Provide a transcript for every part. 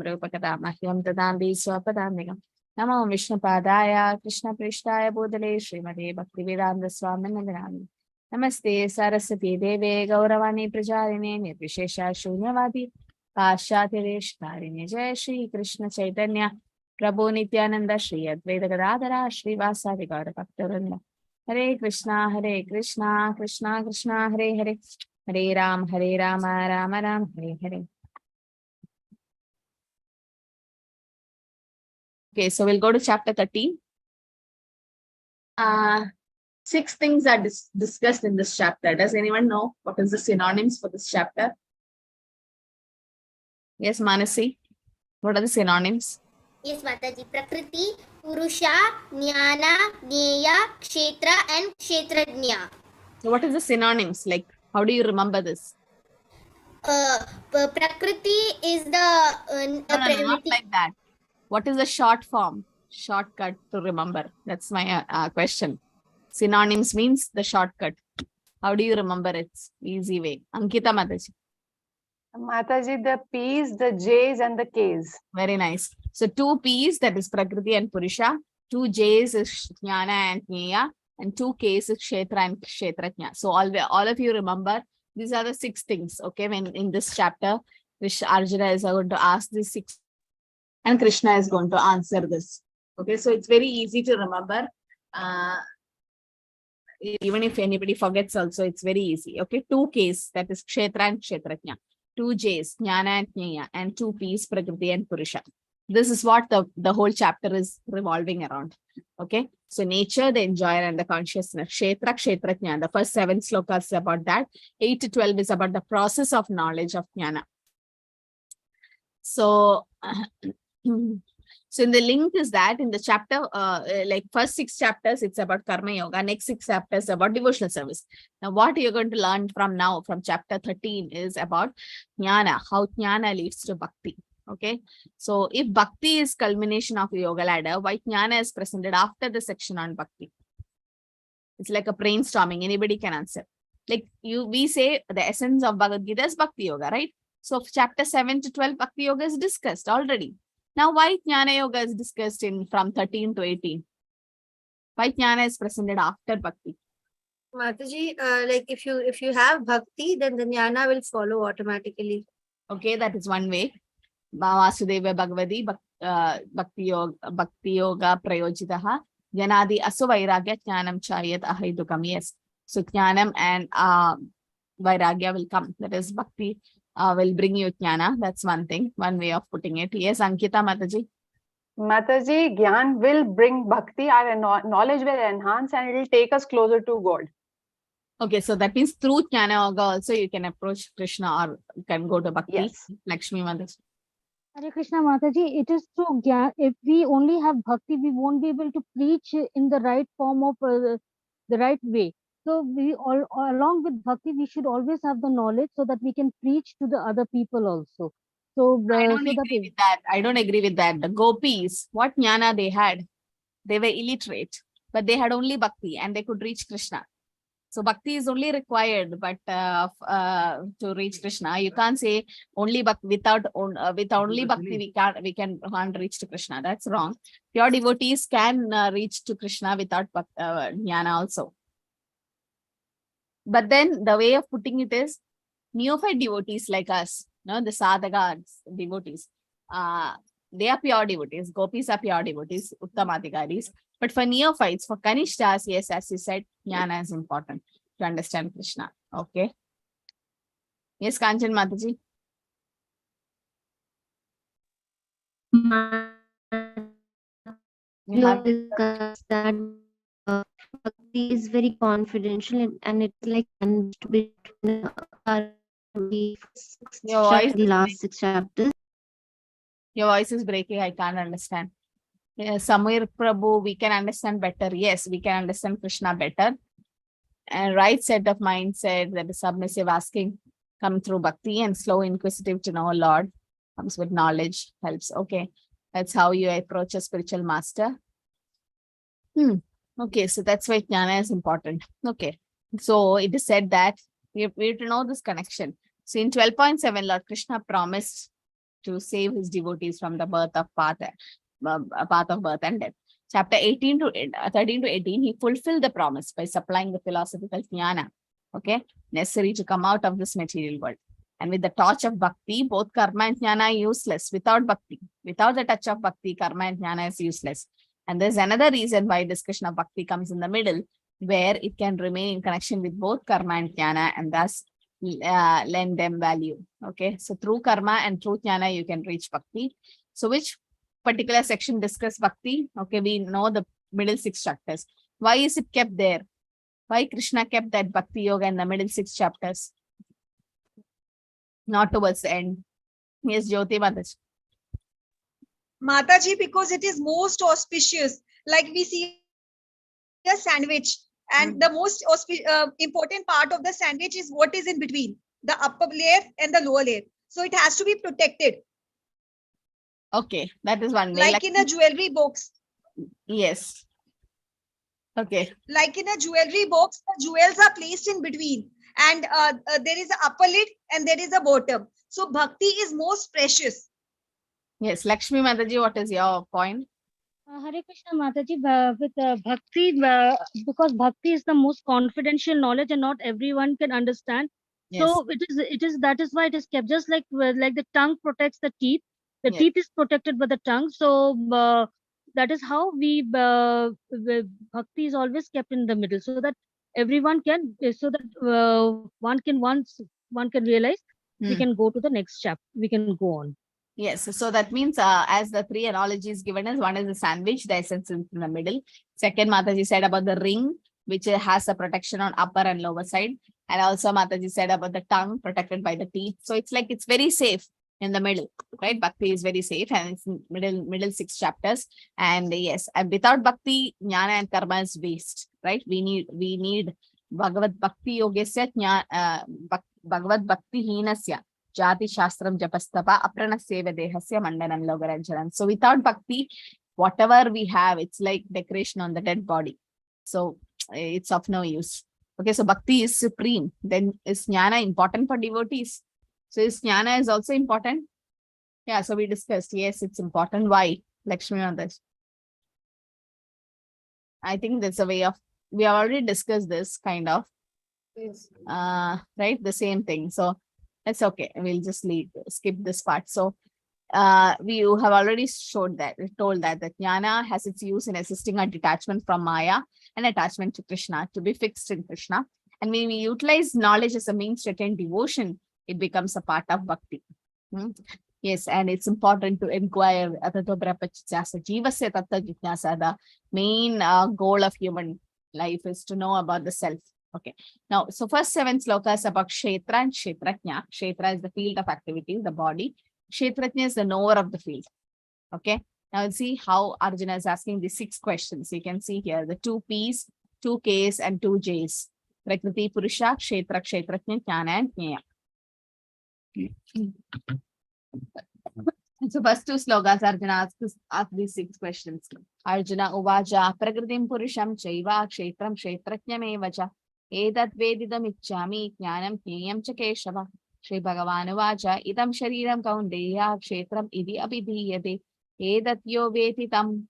Rupakadamahyam Tadambi Swapadamigam. Namo Vishnupadaya, Krishna Prishtaya Bodhale, Srimade Bhaktivedanta Swami Nagarami. Namaste Saraswati Deve Gauravani Prajarine Nirvishesha Shunyavadi Pashatireshkarine. Jai Shri Krishna Chaitanya Prabhu Nityananda Shri Advaita Gadadhara Shri Vasadi Gaura Bhaktivinoda. Hare Krishna, Krishna Krishna, Hare Hare, Hare Rama, Rama Rama, Hare Hare. Okay, so we'll go to chapter 13. 6 things are discussed in this chapter. Does anyone know what is the synonyms for this chapter? Yes, Manasi. What are the synonyms? Yes, Mataji. Prakriti, Purusha, Jnana, Jneya, Kshetra and Kshetrajna. So what is the synonyms? Like, how do you remember this? Prakriti is the... No, not like that. What is the short form? Shortcut to remember. That's my question. Synonyms means the shortcut. How do you remember it? Easy way. Ankita Mataji. Mataji, the P's, the J's and the K's. Very nice. So 2 P's, that is Prakriti and Purusha. 2 J's is Jnana and Jneya. And 2 K's is Kshetra and Kshetrajna. So all of you remember, these are the 6 things. Okay, when in this chapter, which Arjuna is going to ask these 6. And Krishna is going to answer this. Okay, so it's very easy to remember. Even if anybody forgets also, it's very easy. Okay, 2 K's, that is Kshetra and Kshetrajna. 2 J's, Jnana and Jneya. And 2 P's, Prakriti and Purusha. This is what the whole chapter is revolving around. Okay, so nature, the enjoyer and the consciousness. Kshetra, Kshetrajna. The first 7 slokas is about that. 8 to 12 is about the process of knowledge of Jnana. So... So in the link is that in the chapter, like first 6 chapters, it's about Karma Yoga. Next 6 chapters about devotional service. Now, what you're going to learn from now, from chapter 13, is about Jnana, how Jnana leads to Bhakti. Okay. So if Bhakti is culmination of Yoga ladder, why Jnana is presented after the section on Bhakti? It's like a brainstorming. Anybody can answer. Like we say the essence of Bhagavad Gita is Bhakti Yoga, right? So chapter 7 to 12, Bhakti Yoga is discussed already. Now, why Jnana Yoga is discussed from 13 to 18? Why Jnana is presented after Bhakti? Mataji, like if you have Bhakti, then the Jnana will follow automatically. Okay, that is one way. Vasudeva Bhagavadi Bhakti Yoga Prayojitaha Janadi Asuvairagya Jnanam Chayat Ahaidukam. Yes. So Jnanam and Vairagya will come. That is Bhakti. Will bring you Jnana. That's one thing, one way of putting it. Yes, Ankita Mataji. Mataji, Gyan will bring Bhakti, our knowledge will enhance and it will take us closer to God. Okay, so that means through Jnana Yoga also you can approach Krishna or you can go to Bhakti. Yes. Lakshmi Mataji. Hare Krishna Mataji, it is through Gyan. If we only have Bhakti, we won't be able to preach in the right form of the right way. So we along with Bhakti, we should always have the knowledge so that we can preach to the other people also. So I don't agree with that. I don't agree with that. The gopis, what jnana they had? They were illiterate, but they had only Bhakti and they could reach Krishna. So Bhakti is only required, but to reach Krishna, you can't say only Bhakti with only Bhakti we can't reach to Krishna. That's wrong. Pure devotees can reach to Krishna without jnana also. But then the way of putting it is neophyte devotees like us, the sadhakas devotees, they are pure devotees. Gopis are pure devotees, Uttamadhikaris. But for neophytes, for Kanishtas, yes, as you said, jnana is important to understand Krishna. Okay. Yes, Kanchan Mataji. Bhakti is very confidential and it's like between the last 6 chapters. Your voice is breaking. I can't understand. Samir Prabhu, we can understand better. Yes, we can understand Krishna better. And right set of mindset, that is submissive asking, come through Bhakti, and slow inquisitive to know Lord comes with knowledge, helps. Okay, that's how you approach a spiritual master. Okay, so that's why jnana is important. Okay, so it is said that we have to know this connection. So in 12.7, Lord Krishna promised to save his devotees from the path of birth and death. Chapter 13 to 18, he fulfilled the promise by supplying the philosophical jnana, okay, necessary to come out of this material world. And with the touch of bhakti, both karma and jnana are useless. Without bhakti, without the touch of bhakti, karma and jnana is useless. And there's another reason why discussion of bhakti comes in the middle, where it can remain in connection with both karma and jnana and thus lend them value. Okay, so through karma and through jnana, you can reach bhakti. So which particular section discuss bhakti? Okay, we know the middle 6 chapters. Why is it kept there? Why Krishna kept that bhakti yoga in the middle 6 chapters? Not towards the end. Yes, Jyoti Mataji. Mataji, because it is most auspicious. Like we see a sandwich, and the most important part of the sandwich is what is in between, the upper layer and the lower layer. So it has to be protected. Okay, that is one way. Like in a jewelry box. Yes. Okay. Like in a jewelry box, the jewels are placed in between, and there is an upper lid and there is a bottom. So bhakti is most precious. Yes, Lakshmi Mataji, what is your point? Hare Krishna Mataji, with bhakti, because bhakti is the most confidential knowledge and not everyone can understand. Yes. So that is why it is kept, just like the tongue protects the teeth. The Yes. teeth is protected by the tongue. So that is how bhakti is always kept in the middle, so that everyone can, one can realize, we can go to the next chapter. We can go on. Yes, so that means as the 3 analogies given us, one is the sandwich, the essence is in the middle. Second, Mataji said about the ring, which has a protection on upper and lower side. And also Mataji said about the tongue protected by the teeth. So it's like it's very safe in the middle, right? Bhakti is very safe and it's in middle 6 chapters. And yes, and without bhakti, jnana and karma is waste, right? We need Bhagavad Bhakti Yogesya Bhagavad Bhakti Hinasya Jati Shastram Japastapa Apranaseva Dehasya Mandanam Logaranjaram. So without bhakti, whatever we have, it's like decoration on the dead body. So it's of no use. Okay, so bhakti is supreme. Then is jnana important for devotees? So is jnana is also important? Yeah, so we discussed, yes, it's important. Why? Lakshmi on this. I think that's a way of, we have already discussed this kind of, Yes. right? The same thing. So that's okay. We'll just skip this part. So we have already told that the jnana has its use in assisting our detachment from Maya and attachment to Krishna, to be fixed in Krishna. And when we utilize knowledge as a means to attain devotion, it becomes a part of bhakti. Yes, and it's important to inquire. The main goal of human life is to know about the self. Okay. Now, so first 7 slokas about Kshetra and Kshetratnya. Kshetra is the field of activity, the body. Kshetratnya is the knower of the field. Okay. Now let's see how Arjuna is asking these 6 questions. You can see here the 2 P's, 2 K's, and 2 J's. Prakriti, Purusha, Kshetra, Kshetratnya, Jnana, and Jnaya. So first 2 slokas, Arjuna asks these 6 questions. Arjuna Uvaja, Prakritim Purusham Chaiva, Kshetram, Kshetratnyam Evacha. Edat Vedidam Ichchami, Jnanam Jneyam Cha Keshava. Shri Bhagavan Uvacha, Idam Shariram Kaundeya, Kshetram Idi Abhidhiyate. Edat Yo Vetitam,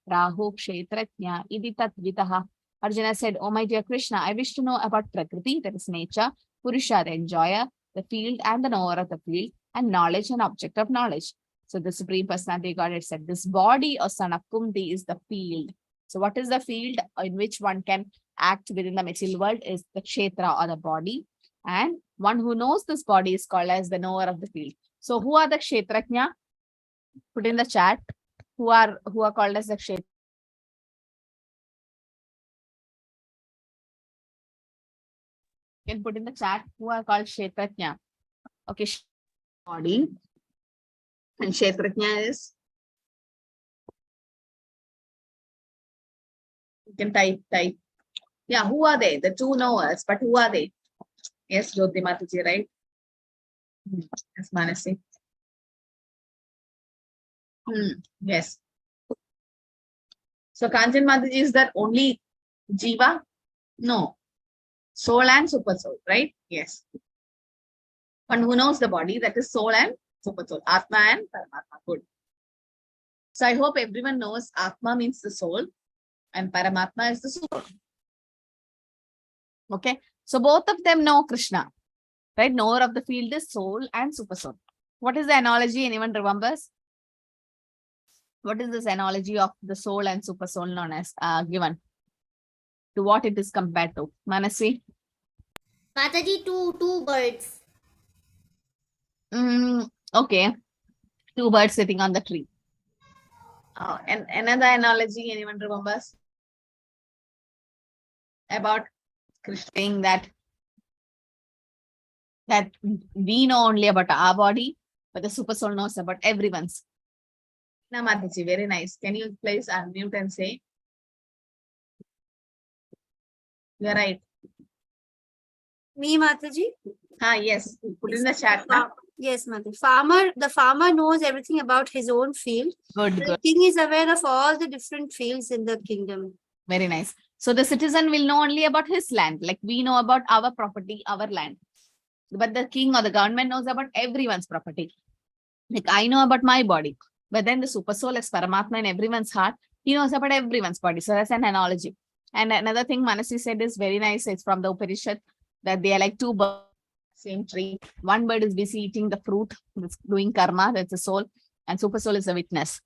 Rahu Kshetratnya, Idi Tatvitaha. Arjuna said, "Oh my dear Krishna, I wish to know about Prakriti, that is nature, Purusha, the enjoyer, the field and the knower of the field, and knowledge and object of knowledge." So the Supreme Personality Godhead said, this body or son of Kumti is the field. So what is the field in which one can act within the material world is the Kshetra or the body. And one who knows this body is called as the knower of the field. So who are the Kshetratnya? Put in the chat. Who are called as the Kshetra? You can put in the chat who are called Kshetratnya. Okay, body. And Kshetratnya is, you can type. Yeah, who are they? The 2 knowers, but who are they? Yes, Jyoti Mataji, right? Yes, Manasi. Yes. So Kanchan Mataji, is that only Jiva? No. Soul and super soul, right? Yes. One who knows the body, that is soul and super soul. Atma and Paramatma. Good. So I hope everyone knows Atma means the soul and Paramatma is the soul. Okay. So both of them know Krishna. Right? Knower of the field is soul and super soul. What is the analogy? Anyone remembers? What is this analogy of the soul and super soul known as given? To what it is compared to? Manasi? Mataji, two birds. Okay. Two birds sitting on the tree. And another analogy, anyone remembers? About Krishna saying that we know only about our body, but the super soul knows about everyone's. Namataji, very nice. Can you please unmute and say? You're right. Me, Mataji? Yes. Put in the chat. Na? Yes, Mataji. The farmer knows everything about his own field. Good, The good. king is aware of all the different fields in the kingdom. Very nice. So the citizen will know only about his land. Like we know about our property, our land. But the king or the government knows about everyone's property. Like I know about my body. But then the super soul is Paramatma in everyone's heart. He knows about everyone's body. So that's an analogy. And another thing Manasi said is very nice. It's from the Upanishad that they are like two birds, same tree. One bird is busy eating the fruit, it's doing karma, that's the soul. And super soul is a witness.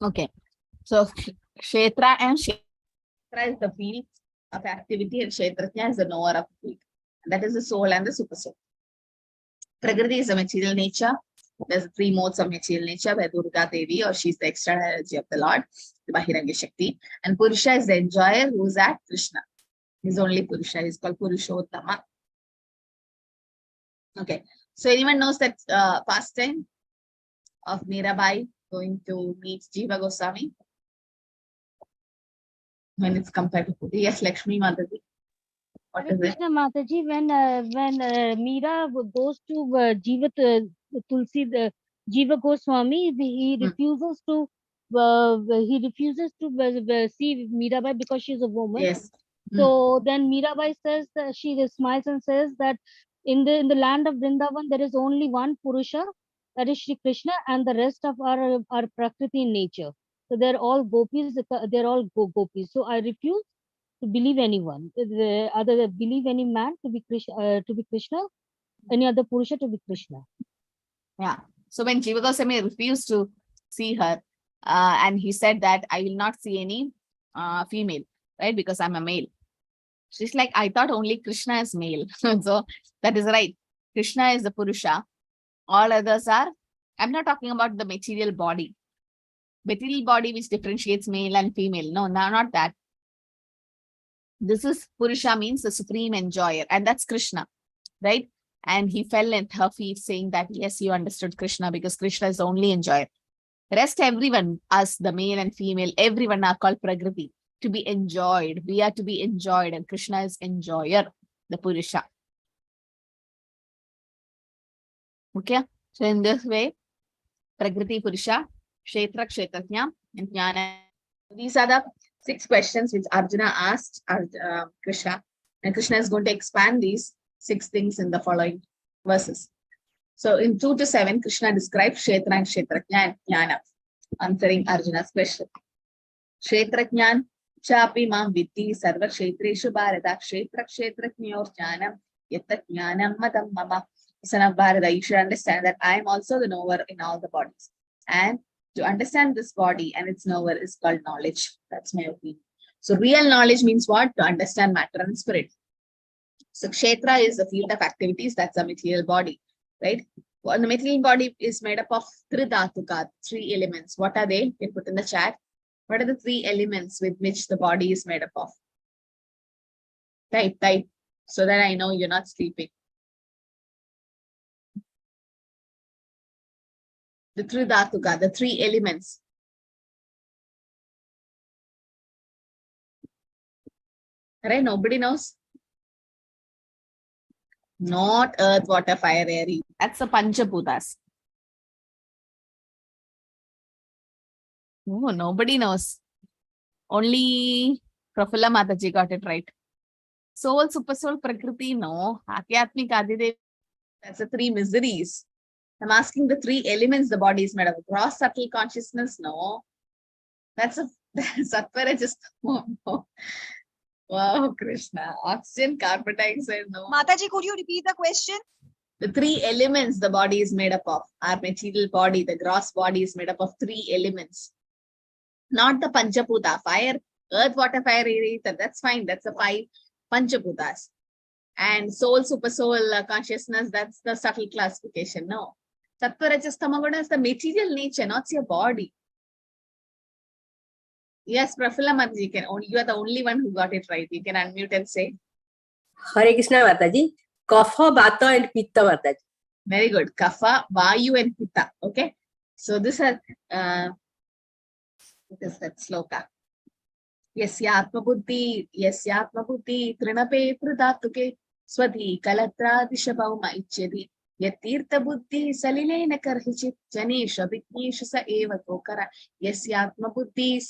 Okay. So Kshetra and Kshetra is the field of activity and Kshetrajna is the knower of the field. That is the soul and the super soul. Prakriti is a material nature. There's three modes of material nature where Durga Devi, or she's the external energy of the Lord, the Bahiranga Shakti. And Purusha is the enjoyer who's at Krishna. He's only Purusha. He's called Purushottama. Okay. So anyone knows that pastime of Mirabai going to meet Jiva Goswami? When it's compared to Puri. Yes, Lakshmi Mataji. What is it? Krishna Mataji, when Meera goes to Tulsi, the Jiva Goswami, he refuses to see Meerabai because she's a woman. Yes. So then Meerabai says that she smiles and says that in the land of Vrindavan there is only one Purusha, that is Shri Krishna, and the rest of our Prakriti in nature. So they're all gopis. They're all gopis. So I refuse to believe anyone, other than believe any man to be Krishna, any other Purusha to be Krishna. Yeah. So when Jiva Goswami refused to see her, and he said that I will not see any female, right? Because I'm a male. She's like, I thought only Krishna is male. So that is right. Krishna is the Purusha. All others are, I'm not talking about the material body. Material body which differentiates male and female. No, not that. This is Purusha means the supreme enjoyer, and that's Krishna, right? And he fell at her feet saying that, yes, you understood Krishna because Krishna is the only enjoyer. Rest everyone, us, the male and female, everyone are called Prakriti, to be enjoyed. We are to be enjoyed, and Krishna is enjoyer, the Purusha. Okay, so in this way, Prakriti, Purusha, Kshetra, Kshetrajna, and Jnana. These are the 6 questions which Arjuna asked Krishna, and Krishna is going to expand these 6 things in the following verses. So in 2 to 7, Krishna describes Kshetra and Kshetrajna and Jnana, answering Arjuna's question. Kshetrajnan chapi mam vitti sarva kshetreshu bharata kshetra kshetrajnyor jnanam yatta jnanam madam mama. Son of Bharata, you should understand that I am also the knower in all the bodies. And to understand this body and its knower is called knowledge. That's my opinion. So real knowledge means what? To understand matter and spirit. So Kshetra is the field of activities. That's a material body, right? Well, the material body is made up of Tridhatuka, 3 elements. What are they? You can put in the chat. What are the 3 elements with which the body is made up of? Type, so that I know you're not sleeping. The Tridhatuka, the 3 elements. Right? Nobody knows? Not earth, water, fire, air. That's the Panchabhutas. Oh, nobody knows. Only Prafula Mataji got it right. Soul, super soul, Prakriti, no. Adhyatmik, Adidev, that's the 3 miseries. I'm asking the 3 elements the body is made of. Gross subtle consciousness, no. That's a sattva rajas. No. Wow, Krishna. Oxygen, carbon dioxide, no. Mataji, could you repeat the question? The 3 elements the body is made up of. Our material body, the gross body is made up of 3 elements. Not the Panchaputa, fire, earth, water, fire, air, ether. That's fine. That's the 5 Panchaputas. And soul, super soul, consciousness, that's the subtle classification. No. Sattva, Rajas, Tama Guna is the material nature, not your body. Yes, Prafula Mataji, you are the only one who got it right. You can unmute and say. Hare Krishna Mataji. Kapha, Vata and Pitta Mataji. Very good. Kapha, Vayu and Pitta. Okay. So this has, what is that sloka? Yasyatma buddhi trinape pradatuke swadhi kalatra dishabauma ichyadi yatirtha buddhi salilena karhichit janesha viknesha sa eva kokara yasyatma buddhi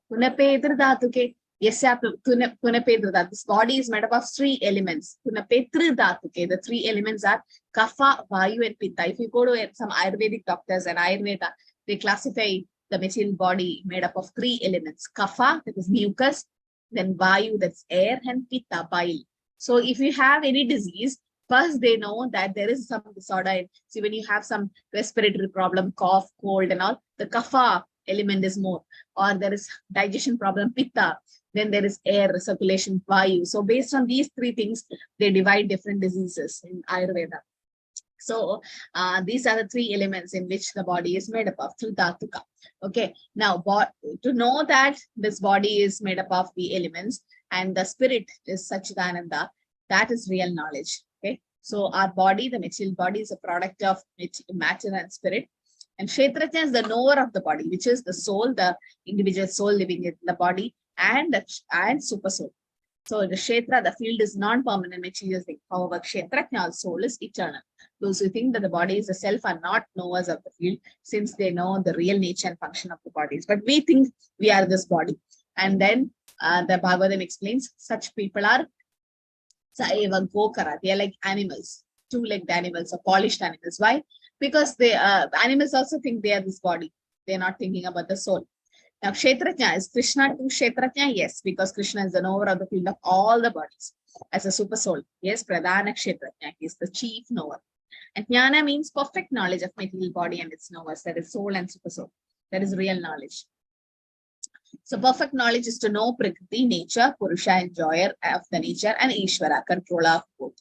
tunape pradatuke yasyatma tunape pradatuke. This body is made up of 3 elements. Tunape pradatuke. The 3 elements are kapha, vayu and pitta. If you go to some Ayurvedic doctors and Ayurveda, they classify the material body made up of 3 elements. Kapha, that is mucus, then Vayu, that's air, and Pitta, bile. So if you have any disease, first they know that there is some disorder. See, when you have some respiratory problem, cough, cold and all, the Kapha element is more. Or there is digestion problem, Pitta. Then there is air, circulation, Vayu. So based on these 3 things, they divide different diseases in Ayurveda. So these are the 3 elements in which the body is made up of, through Dhatuka. Okay, now to know that this body is made up of the elements and the spirit is Sachidananda, that is real knowledge. Okay, so our body, the material body, is a product of matter and spirit. And Kshetrajna is the knower of the body, which is the soul, the individual soul living in the body, and super soul. So the Kshetra, the field is non-permanent material thing. However, Kshetrajna, soul, is eternal. Those who think that the body is the self are not knowers of the field, since they know the real nature and function of the bodies. But we think we are this body. And then the Bhagavad explains such people are Saeva Gokara. They are like animals, 2-legged animals or polished animals. Why? Because they animals also think they are this body. They are not thinking about the soul. Now, Kshetrajna, is Krishna to Kshetrajna? Yes, because Krishna is the knower of the field of all the bodies as a super soul. Yes, Pradhana Kshetrajna, he is the chief knower. And Jnana means perfect knowledge of material body and its knowers, that is soul and super soul. That is real knowledge. So perfect knowledge is to know Prakriti, nature, Purusha, enjoyer of the nature, and Ishvara, controller of both.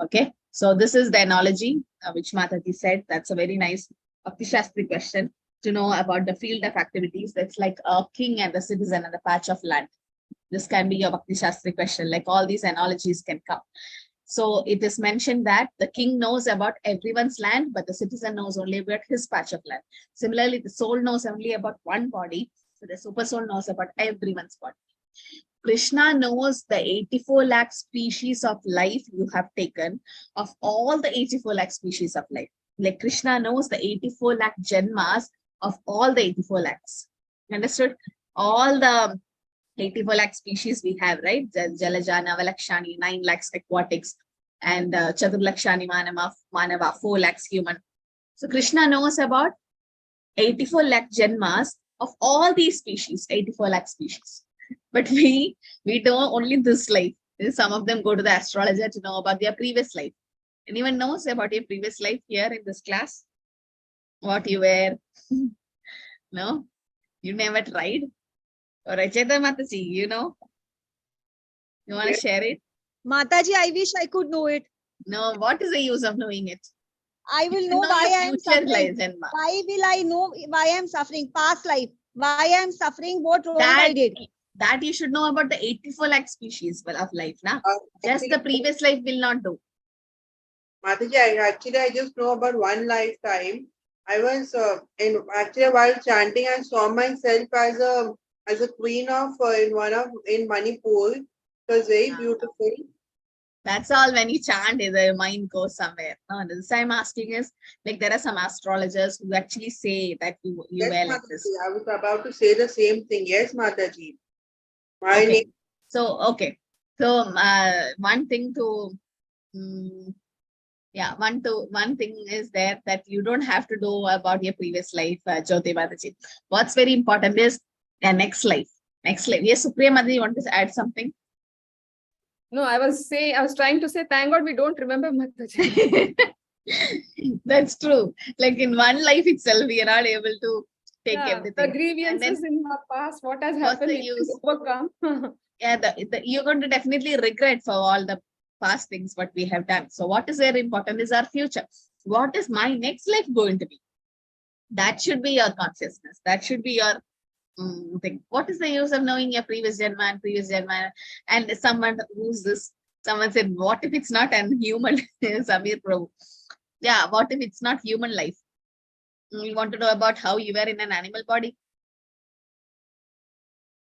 Okay, so this is the analogy which Mataji said. That's a very nice Bhakti Shastri question. To know about the field of activities, that's like a king and a citizen and a patch of land. This can be your Bhakti Shastri question, like all these analogies can come. So it is mentioned that the king knows about everyone's land, but the citizen knows only about his patch of land. Similarly, the soul knows only about one body, so the super soul knows about everyone's body. Krishna knows the 84 lakh species of life you have taken, of all the 84 lakh species of life. Like Krishna knows the 84 lakh janmas of all the 84 lakhs. Understood? All the 84 lakh species we have, right? Jalaja, Navalakshani, 9 lakhs aquatics, and Chaturlakshani Manava, 4 lakhs human. So Krishna knows about 84 lakh janmas of all these species, 84 lakh species. But we know only this life. Some of them go to the astrologer to know about their previous life. Anyone knows about your previous life here in this class? What you were? No? You never tried? Or Racheta Mataji, you know? You want to share it? Mataji, I wish I could know it. No, what is the use of knowing it? I will You know why I am future suffering. life, Janma. Why will I know why I am suffering? Past life. Why I am suffering? What wrong I did? That you should know about the 84 lakh species of life. Nah? Just the previous life will not do. Mataji, I just know about one lifetime. I was while chanting, I saw myself as a queen of in Manipur. It was very beautiful. That's all. When you chant, the mind goes somewhere. No, this I'm asking is, like, there are some astrologers who actually say that you Yes, were like Mataji, this. I was about to say the same thing. Yes, Mataji. Okay. So, okay. So, one thing to Yeah, one thing is there that you don't have to know about your previous life, Jyoti Mataji. What's very important is the next life. Next life. Yes, Supriya Mataji, you want to add something? No, I was trying to say, thank God we don't remember Mataji. That's true. Like in one life itself, we are not able to take everything. The grievances in our past, what has happened, it is overcome. Yeah, you're going to definitely regret for all the past things what we have done. So what is very important is our future. What is my next life going to be? That should be your consciousness. That should be your thing. What is the use of knowing your previous janma and previous janma? And someone who's this, someone said, what if it's not an human? Samir Prabhu. Yeah, what if it's not human life? You want to know about how you were in an animal body?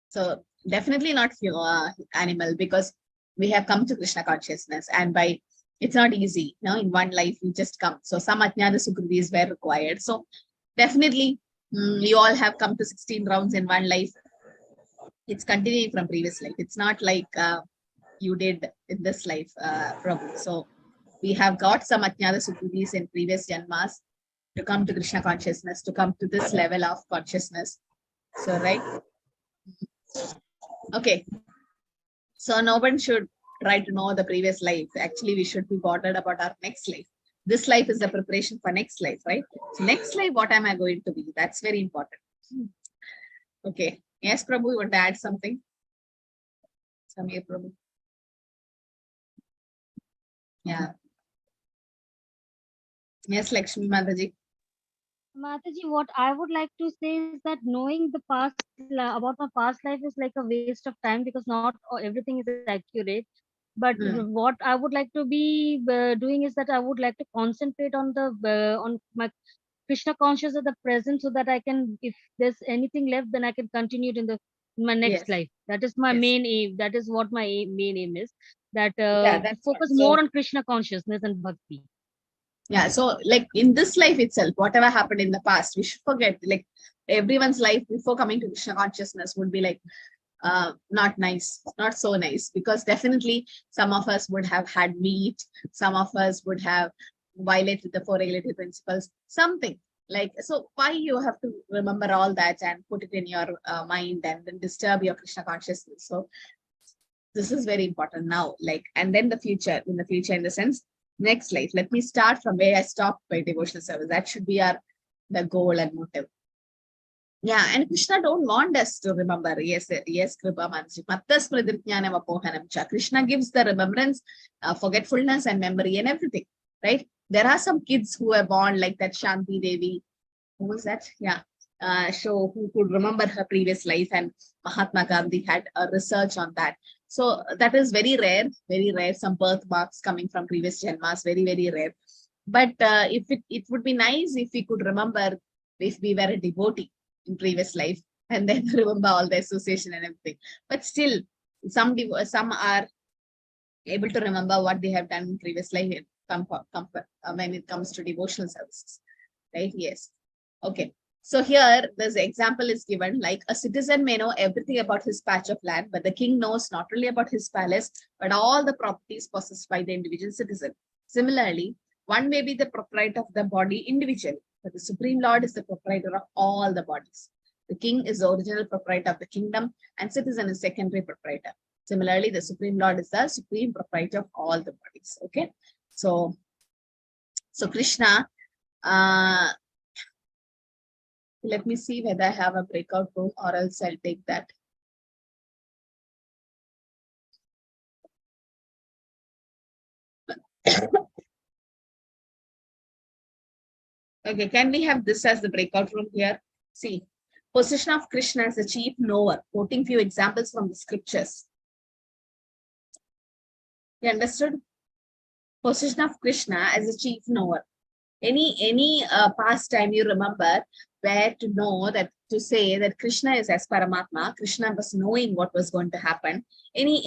So definitely not animal, because we have come to Krishna consciousness, and by it's not easy. In one life you just come. So some Ajnana Sukritis were required. So definitely you all have come to 16 rounds in one life. It's continuing from previous life. It's not like you did in this life, Prabhu. So we have got some Ajnana Sukritis in previous janmas to come to Krishna consciousness, to come to this level of consciousness. So, right? Okay. So no one should try to know the previous life. Actually, we should be bothered about our next life. This life is the preparation for next life, right? So next life, what am I going to be? That's very important. Okay. Yes, Prabhu, you want to add something? Samir Prabhu. Yeah. Yes, Lakshmi Mataji. Mataji, what I would like to say is that knowing the past about my past life is like a waste of time, because not everything is accurate. But what I would like to be doing is that I would like to concentrate on on my Krishna conscious of the present, so that I can, if there's anything left, then I can continue it in my next life. That is my main aim. That is what my main aim is. That focus more on Krishna consciousness and bhakti. Yeah, so like in this life itself, whatever happened in the past, we should forget. Like everyone's life before coming to Krishna consciousness would be like not nice, not so nice, because definitely some of us would have had meat, some of us would have violated the 4 regulative principles, something like. So why you have to remember all that and put it in your mind and then disturb your Krishna consciousness? So this is very important now. Like, and then the future, in the sense, next life. Let me start from where I stopped by devotional service. That should be the goal and motive. Yeah, and Krishna don't want us to remember. Yes, Kripa Manji. Krishna gives the remembrance, forgetfulness, and memory and everything, right? There are some kids who are born like that Shanti Devi. Who was that? Yeah. So who could remember her previous life, and Mahatma Gandhi had a research on that. So that is very rare, some birthmarks coming from previous janmas, very, very rare. But if it would be nice if we could remember if we were a devotee in previous life, and then remember all the association and everything. But still, some are able to remember what they have done in previous life when it comes to devotional services, right? Yes. Okay. So here, this example is given, like a citizen may know everything about his patch of land, but the king knows not only about his palace, but all the properties possessed by the individual citizen. Similarly, one may be the proprietor of the body individually, but the Supreme Lord is the proprietor of all the bodies. The king is the original proprietor of the kingdom, and citizen is secondary proprietor. Similarly, the Supreme Lord is the supreme proprietor of all the bodies. Okay. So Krishna, let me see whether I have a breakout room, or else I'll take that. Okay, can we have this as the breakout room here? See, position of Krishna as the chief knower, quoting few examples from the scriptures. You understood? Position of Krishna as a chief knower. Any past time you remember where to know that, to say that Krishna is as Paramatma, Krishna was knowing what was going to happen. Any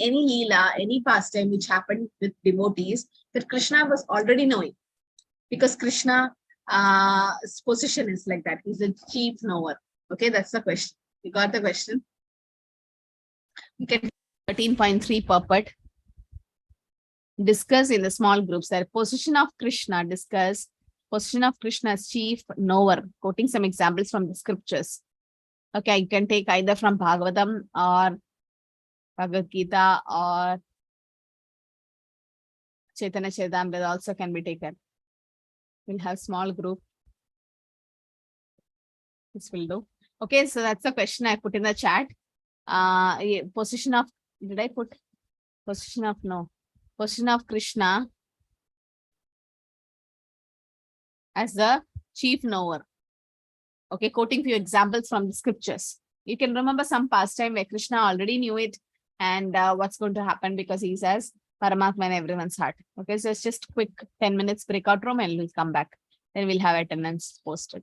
Leela, any past time which happened with devotees, that Krishna was already knowing, because Krishna his position is like that. He's a chief knower. Okay, that's the question. You got the question? You can 13.3 purport. discuss in the small groups. The position of Krishna, discuss position of Krishna as chief knower, quoting some examples from the scriptures. Okay, you can take either from Bhagavatam or Bhagavad Gita or Chaitanya Charitamrita also can be taken. We'll have small group. This will do. Okay, so that's the question I put in the chat. Position of, did I put position of, no, position of Krishna as the chief knower. Okay, quoting few examples from the scriptures. You can remember some past time where Krishna already knew it and what's going to happen because he says Paramatma in everyone's heart. Okay, so it's just quick 10 minutes breakout room and we'll come back. Then we'll have attendance posted.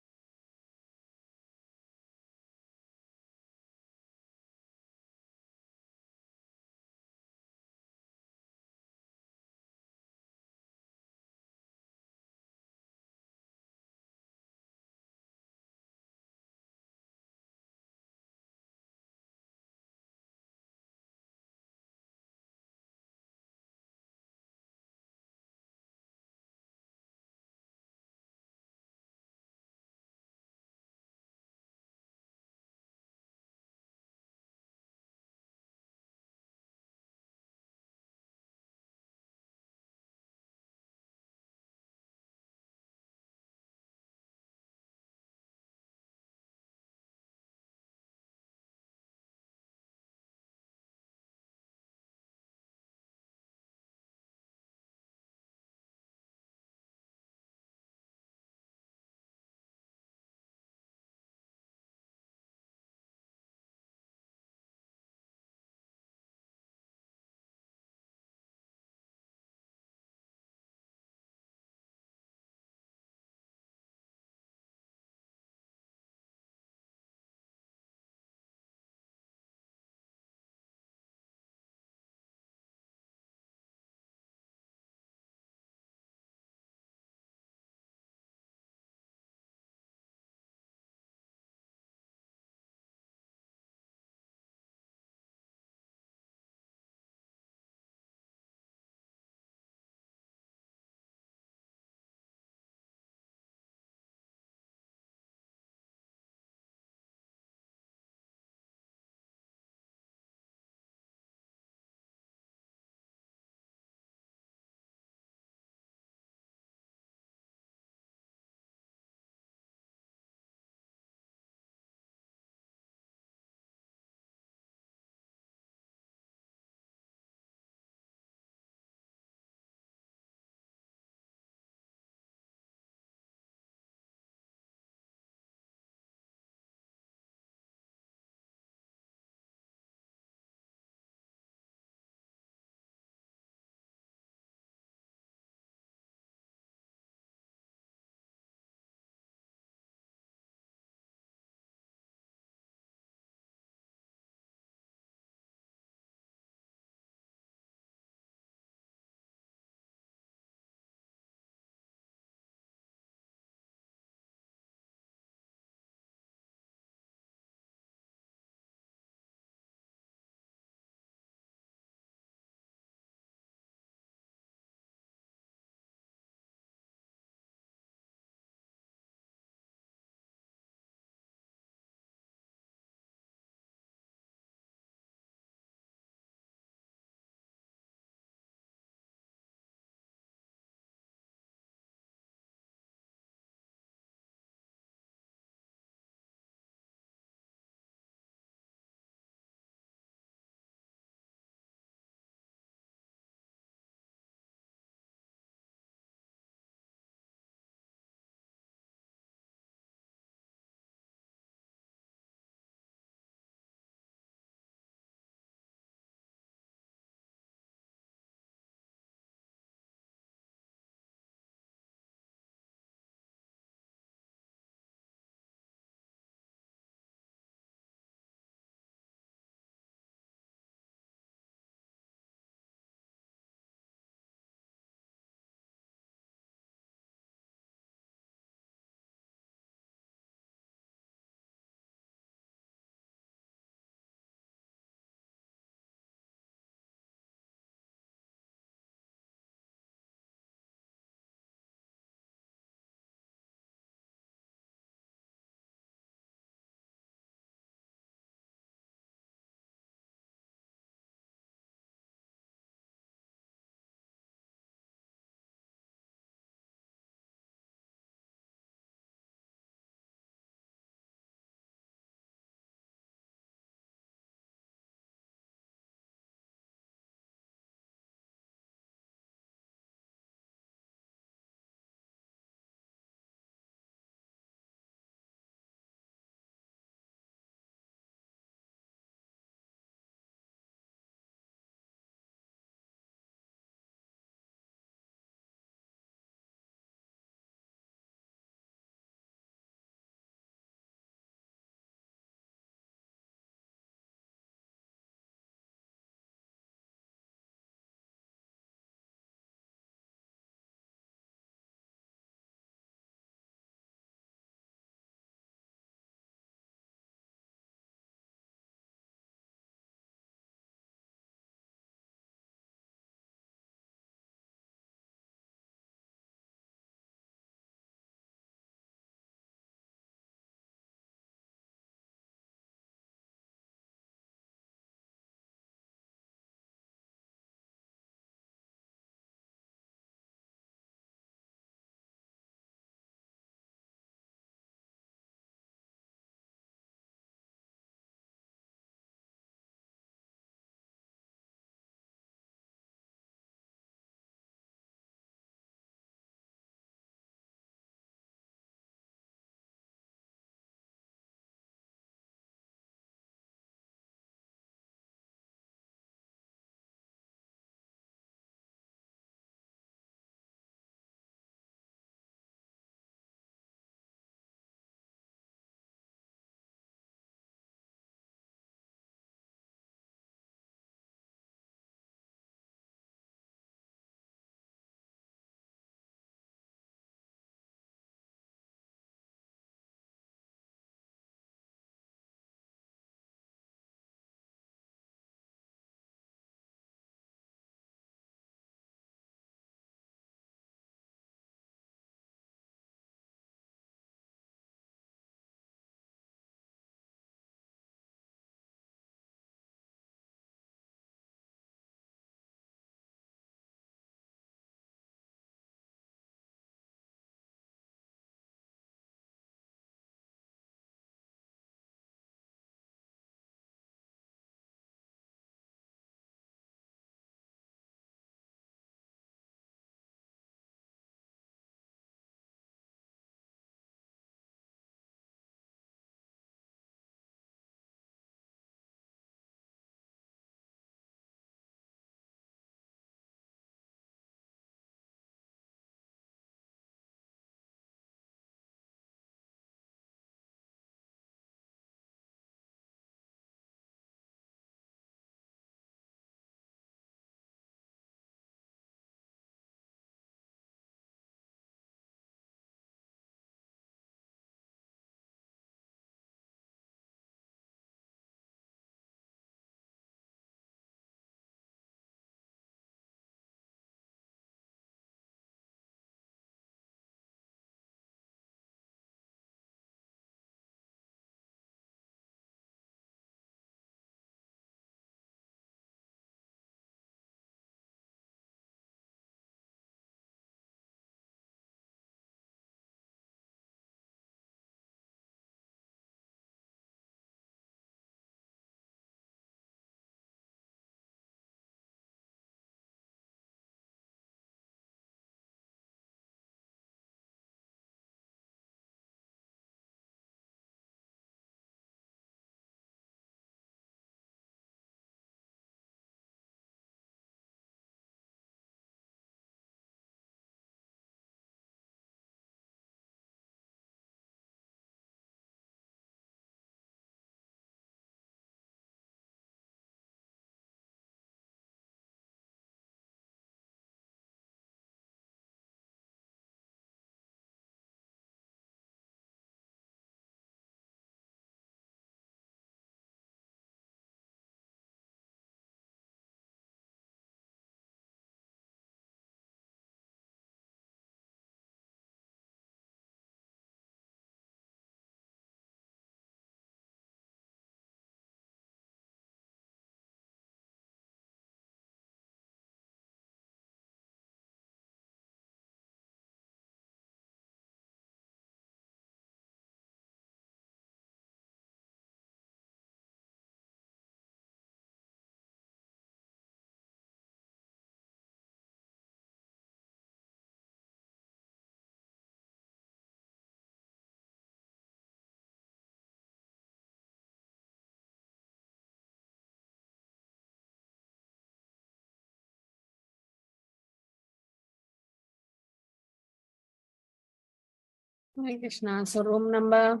Hare Krishna. So room number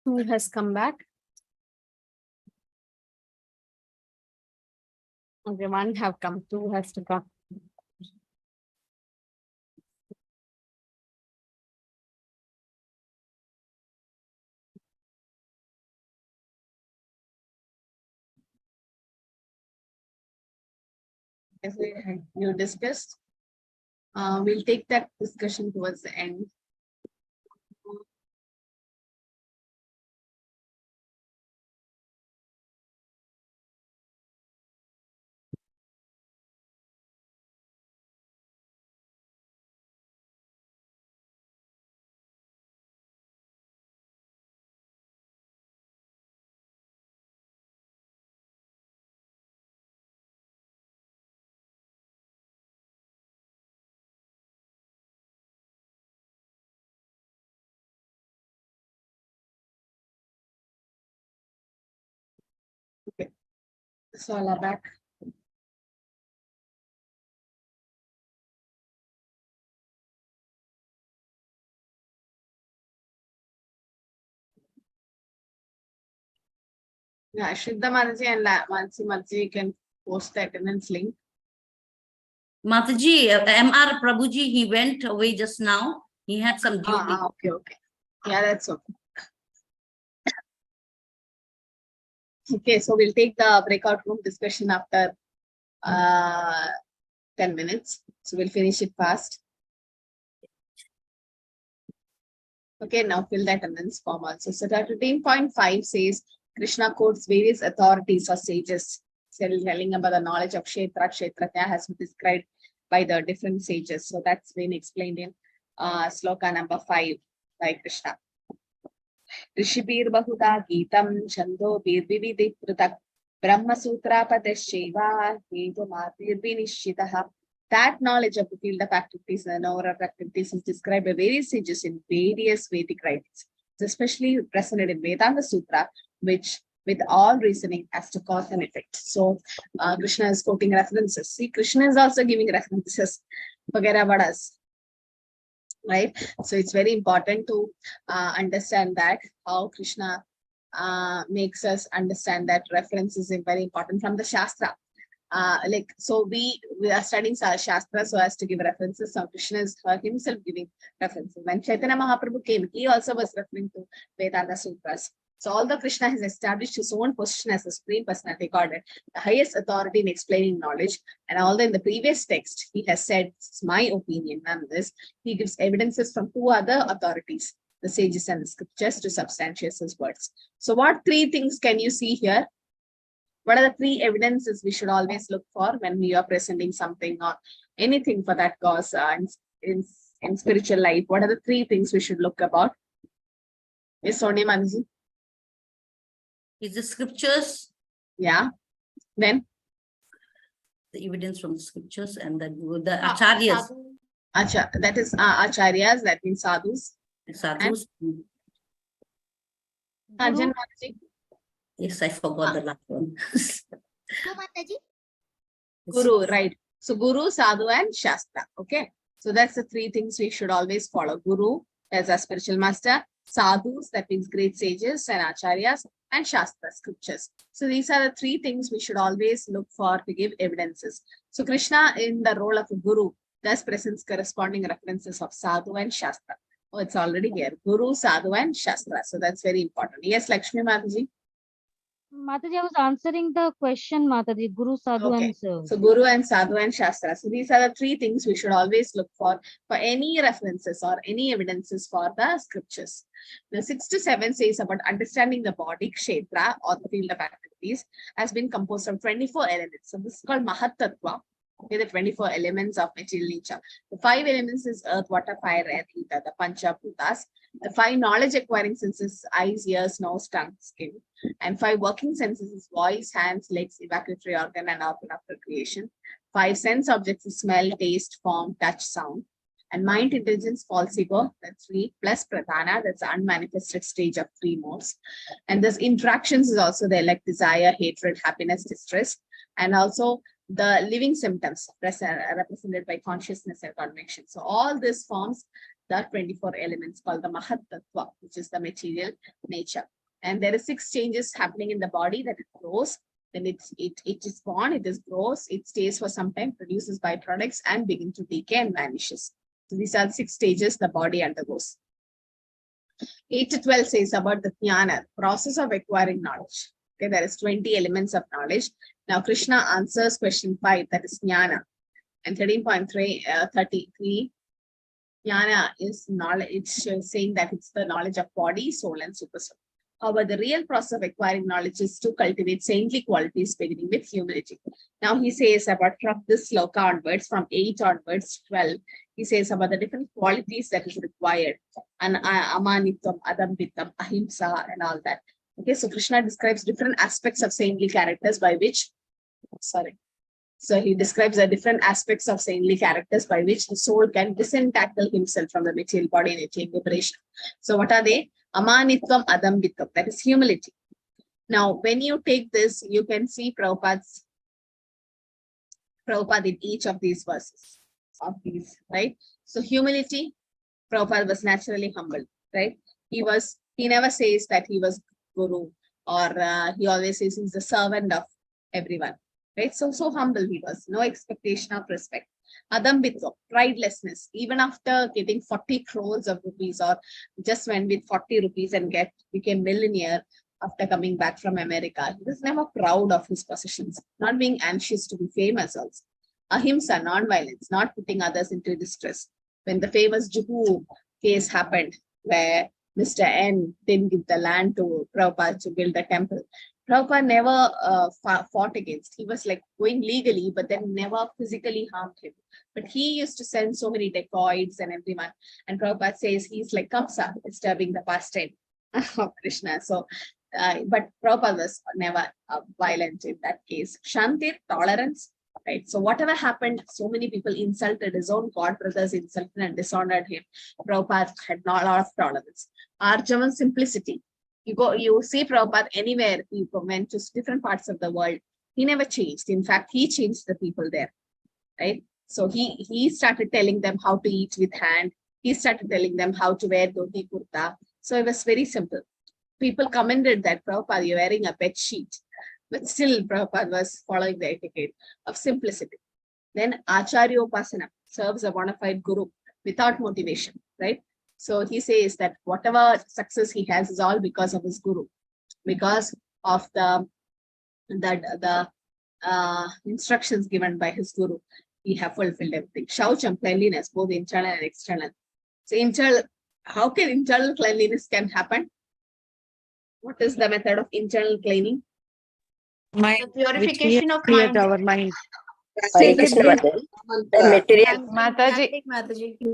2 has come back. Okay, 1 have come, 2 has to come. As you discussed, we'll take that discussion towards the end. Okay, so all are back. Yeah, Shraddha Mataji and Mansi Mataji can post the attendance link. Mataji, MR Prabhuji, he went away just now. He had some duty. Okay, okay. Yeah, that's okay. Okay, so we'll take the breakout room discussion after 10 minutes. So we'll finish it fast. Okay, now fill the attendance form also. So 13.5 says Krishna quotes various authorities or sages, telling about the knowledge of Kshetra. Kshetrajna has been described by the different sages. So that's been explained in sloka number 5 by Krishna. Rishibir Bahuda Gitam Chando Birvividi Prutak Brahma Sutra Patesheva Hedu Matirvinishitaha. That knowledge of the field of activities and our activities is described by various sages in various Vedic writings. It's especially presented in Vedanta Sutra, which with all reasoning as to cause and effect. So Krishna is quoting references. See, Krishna is also giving references. Forget about us. Right? So it's very important to understand that how Krishna makes us understand that references is very important from the Shastra. So we are studying Shastra so as to give references. So Krishna is himself giving references. When Chaitanya Mahaprabhu came, he also was referring to Vedanta Sutras. So although Krishna has established his own position as the Supreme Personality Godhead, the highest authority in explaining knowledge, and although in the previous text he has said, "This is my opinion," on this, he gives evidences from 2 other authorities, the sages and the scriptures, to substantiate his words. So what 3 things can you see here? What are the 3 evidences we should always look for when we are presenting something or anything for that cause in spiritual life? What are the 3 things we should look about? Yes, Sonia Manji. Is the scriptures? Yeah. Then? The evidence from the scriptures and the acharyas. That is acharyas, that means sadhus. Sadhus. Arjun Mataji. Yes, I forgot the last one. Guru, right. So Guru, Sadhu and Shastra. Okay. So that's the 3 things we should always follow. Guru as a spiritual master, Sadhus, that means great sages and acharyas, and Shastra, scriptures. So these are the 3 things we should always look for to give evidences. So Krishna in the role of a Guru thus presents corresponding references of Sadhu and Shastra. Oh, it's already here. Guru, Sadhu and Shastra. So that's very important. Yes, Lakshmi Mataji. Mataji, I was answering the question, Mataji, Guru, Sadhu and So Guru and Sadhu and Shastra. So these are the 3 things we should always look for any references or any evidences for the scriptures. The 6 to 7 says about understanding the body, Kshetra, or the field of activities, has been composed of 24 elements. So this is called Mahatattva. Okay, the 24 elements of material nature. The 5 elements is earth, water, fire, air, ether, the Pancha Bhutas. The 5 knowledge acquiring senses, eyes, ears, nose, tongue, skin. And 5 working senses is voice, hands, legs, evacuatory organ, and organ of procreation. 5 sense objects is smell, taste, form, touch, sound. And mind, intelligence, false ego, that's 3, plus pradhana, that's the unmanifested stage of 3 modes. And this interactions is also there, like desire, hatred, happiness, distress. And also the living symptoms represented by consciousness and conviction. So all this forms the 24 elements called the Mahat Tattva, which is the material nature. And there are 6 changes happening in the body, that it grows, then it is born, it is grows, it stays for some time, produces byproducts and begin to decay and vanishes. So these are 6 stages the body undergoes. 8 to 12 says about the jnana, process of acquiring knowledge. Okay, there is 20 elements of knowledge. Now Krishna answers question 5, that is jnana. And 13.33, jnana is knowledge. It's saying that it's the knowledge of body, soul, and super soul. However, the real process of acquiring knowledge is to cultivate saintly qualities, beginning with humility. Now he says about from this sloka onwards, from 8 onwards, 12, he says about the different qualities that is required, and amanitvam, adambitam, ahimsa, and all that. Okay, so Krishna describes different aspects of saintly characters by which, so he describes the different aspects of saintly characters by which the soul can disentangle himself from the material body and attain liberation. So what are they? Amanitvam, adambitam, that is humility. Now, when you take this, you can see Prabhupada in each of these verses of these, right? So humility, Prabhupada was naturally humble, right? He never says that he was guru, or he always says he's the servant of everyone, right? So humble he was, no expectation of respect. Adambitva, pridelessness, even after getting 40 crores of rupees, or just went with 40 rupees and became millionaire after coming back from America. He was never proud of his possessions, not being anxious to be famous also. Ahimsa, non-violence, not putting others into distress. When the famous Juhu case happened, where Mr. N didn't give the land to Prabhupada to build the temple, Prabhupada never fought against. He was like going legally, but then never physically harmed him. But he used to send so many dacoits and everyone. And Prabhupada says he's like Kamsa, disturbing the pastime of Krishna. So, but Prabhupada was never violent in that case. Shantir, tolerance, right? So whatever happened, so many people insulted his own god brothers, insulted and dishonored him. Prabhupada had a lot of tolerance. Arjavan, simplicity. You see Prabhupada anywhere, he went to different parts of the world. He never changed. In fact, he changed the people there, right? So he started telling them how to eat with hand. He started telling them how to wear dhoti kurta. So it was very simple. People commended that, Prabhupada, you're wearing a bed sheet. But still, Prabhupada was following the etiquette of simplicity. Then Acharya Upasana, serves a bona fide guru without motivation, right? So he says that whatever success he has is all because of his guru, because of the instructions given by his guru. He have fulfilled everything. Shaucham, cleanliness, both internal and external. So how can internal cleanliness can happen? What is the method of internal cleaning? The purification of mind. our mind. Hare Krishna Mataji. The material. Mataji,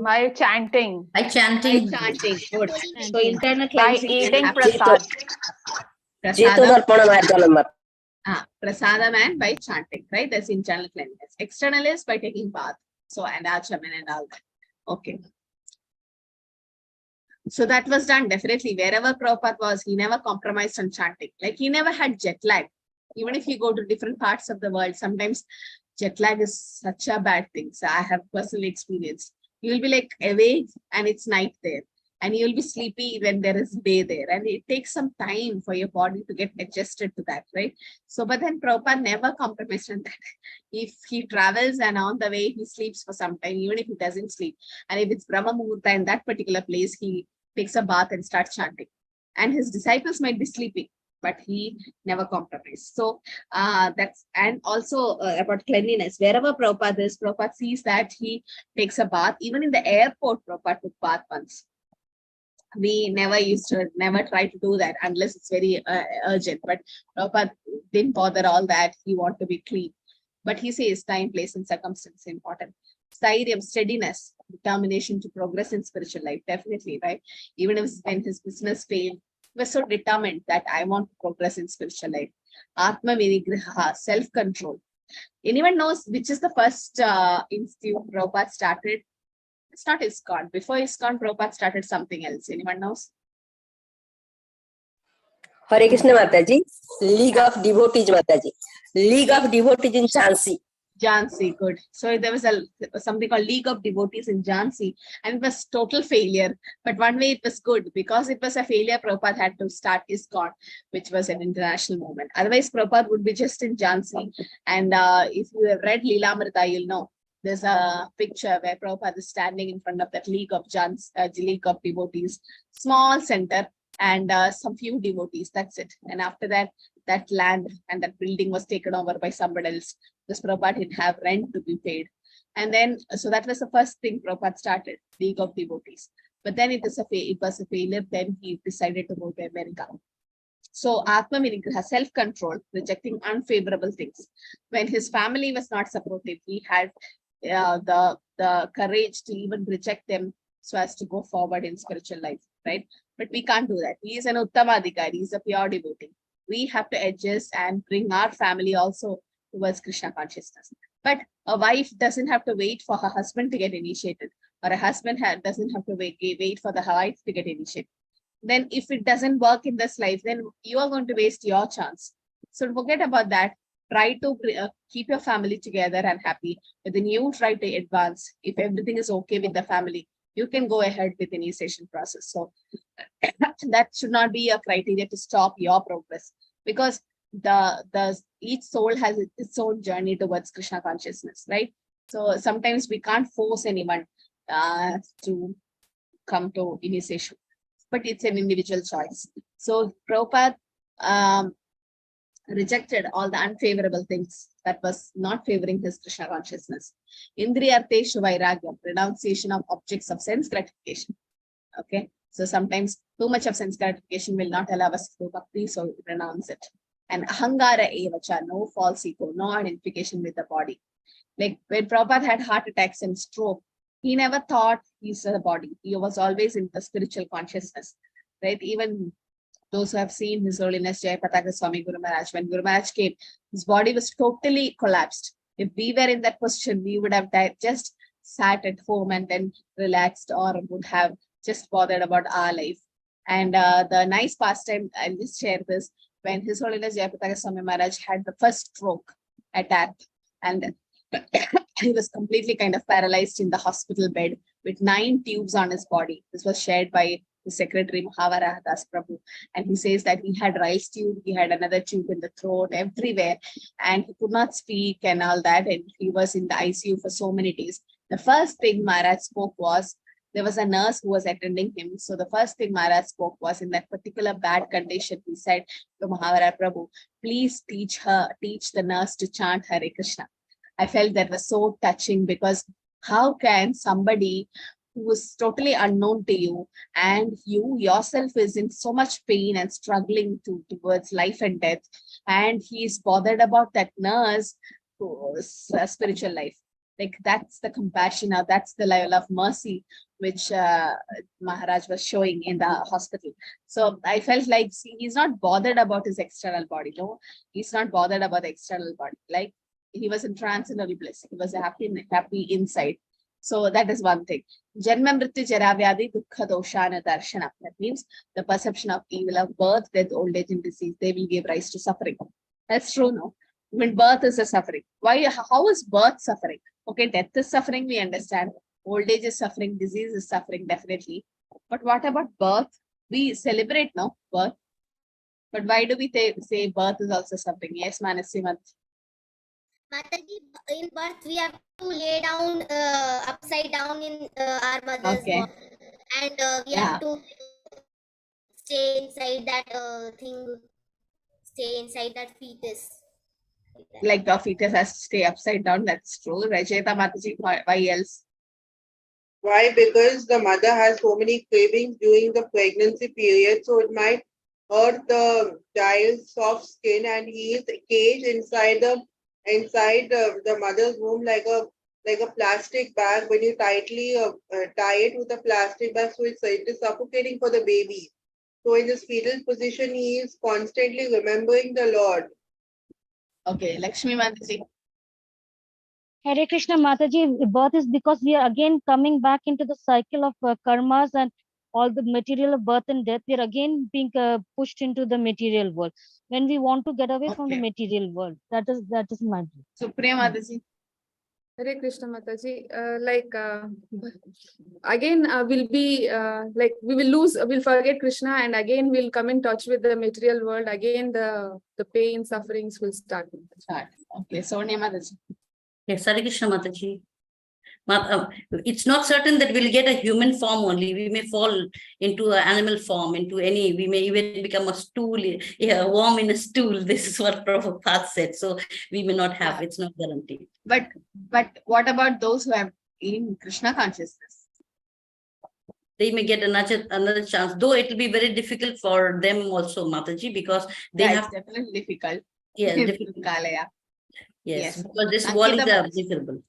by chanting. By chanting. By chanting. Good. So internal By cleansing. eating can happen. prasad. Prasadam. Prasadam and by chanting, right? That's internal cleanliness. External is by taking bath. So, and achaman and all that. Okay. So that was done definitely. Wherever Prabhupada was, he never compromised on chanting. Like he never had jet lag. Even if you go to different parts of the world, sometimes jet lag is such a bad thing. So I have personally experienced. You'll be like awake and it's night there. And you'll be sleepy when there is day there. And it takes some time for your body to get adjusted to that, right? So, but then Prabhupada never compromised on that. If he travels and on the way he sleeps for some time, even if he doesn't sleep, and if it's Brahma Muhurta in that particular place, he takes a bath and starts chanting. And his disciples might be sleeping, but he never compromised. So that's, and also about cleanliness. Wherever Prabhupada is, Prabhupada sees that he takes a bath. Even in the airport, Prabhupada took bath once. We never try to do that unless it's very urgent. But Prabhupada didn't bother all that. He wanted to be clean. But he says time, place, and circumstance is important. Stairyam, steadiness, determination to progress in spiritual life. Definitely, right? Even if when his business failed, he was so determined that I want to progress in spiritual life. Atma Vinigraha, self-control. Anyone knows which is the first institute Prabhupada started? It's not ISKCON. Before ISKCON, Prabhupada started something else. Anyone knows? Hare Krishna Mataji. League of Devotees Mataji. League of Devotees in Jhansi. Jhansi, good. So there was something called League of Devotees in Jhansi, and it was total failure. But one way it was good because it was a failure. Prabhupada had to start ISKCON, which was an international movement. Otherwise, Prabhupada would be just in Jhansi. And if you have read Leelamrita, you'll know there's a picture where Prabhupada is standing in front of that League of League of Devotees, small center, and some few devotees. That's it. And after that, that land and that building was taken over by somebody else. This Prabhupada didn't have rent to be paid. And then, so that was the first thing Prabhupada started, League of Devotees. But then it was a failure. Then he decided to go to America. So Atma Vinigraha, self-control, rejecting unfavorable things. When his family was not supportive, he had the courage to even reject them so as to go forward in spiritual life, right? But we can't do that. He is an Uttamadhikari, he is a pure devotee. We have to adjust and bring our family also towards Krishna consciousness. But a wife doesn't have to wait for her husband to get initiated, or a husband doesn't have to wait for the wife to get initiated. Then if it doesn't work in this life, then you are going to waste your chance. So forget about that. Try to keep your family together and happy. But then you try to advance. If everything is okay with the family, you can go ahead with the initiation process. So that should not be a criteria to stop your progress, because each soul has its own journey towards Krishna consciousness, right? So sometimes we can't force anyone to come to initiation, but it's an individual choice. So Prabhupada rejected all the unfavorable things that was not favoring his Krishna consciousness. Indriyarteshu vairagyam, renunciation of objects of sense gratification. Okay, so sometimes too much of sense gratification will not allow us to do bhakti, so renounce it. And ahangara evacha, no false ego, no identification with the body. Like when Prabhupada had heart attacks and stroke, he never thought he's a body. He was always in the spiritual consciousness, right? Even those who have seen His Holiness Jayapataka Swami Guru Maharaj, when Guru Maharaj came, his body was totally collapsed. If we were in that position, we would have just sat at home and then relaxed, or would have just bothered about our life. And the nice pastime, I'll just share this, when His Holiness Jayapataka Swami Maharaj had the first stroke attack, and he was completely kind of paralyzed in the hospital bed with 9 tubes on his body. This was shared by the secretary Mahavara Das Prabhu, and he says that he had rice tube, he had another tube in the throat, everywhere, and he could not speak and all that, and he was in the ICU for so many days. The first thing Maharaj spoke was, there was a nurse who was attending him. So the first thing Maharaj spoke was, in that particular bad condition, he said to Mahavara Prabhu, please teach the nurse to chant Hare Krishna. I felt that was so touching, because how can somebody who is totally unknown to you, and you yourself is in so much pain and struggling towards life and death, and he is bothered about that nurse who's spiritual life. Like, that's the compassion, or that's the level of mercy which Maharaj was showing in the hospital. So I felt like, see, he's not bothered about his external body. No, he's not bothered about the external body. Like, he was in transcendental bliss. He was happy inside. So that is one thing. Janma mrityu jara vyadhi dukkha doshana darshana. That means the perception of evil of birth, death, old age, and disease, they will give rise to suffering. That's true, no? When birth is a suffering. Why? How is birth suffering? Okay, death is suffering, we understand. Old age is suffering, disease is suffering, definitely. But what about birth? We celebrate now birth. But why do we say birth is also suffering? Yes, Manasi. Mataji, in birth we have to lay down upside down in our mother's body, and we have to stay inside that stay inside that fetus. Like the fetus has to stay upside down, that's true. Rajeta Mataji, why else? Why? Because the mother has so many cravings during the pregnancy period, so it might hurt the child's soft skin, and he is caged inside the mother's womb like a plastic bag. When you tightly tie it with a plastic bag, so it is suffocating for the baby. So in this fetal position, he is constantly remembering the Lord. Okay, Lakshmi Mataji. Hare Krishna Mataji, birth is because we are again coming back into the cycle of karmas and all the material of birth and death. We are again being pushed into the material world when we want to get away from the material world. That is my view. Supriya Mataji. Hare Krishna Mataji. Again, we'll be like we will lose, we'll forget Krishna, and again we'll come in touch with the material world. Again, the pain, sufferings will start. Okay, Sonia Mataji. Yes, Hare Krishna Mataji. It's not certain that we'll get a human form only. We may fall into an animal form, we may even become a stool, a worm in a stool. This is what Prabhupada said. So we may not have, it's not guaranteed. But what about those who have in Krishna consciousness? They may get another chance, though it will be very difficult for them also, Mataji, because they have. It's definitely difficult. Yeah, difficult. Yes, because this world is miserable.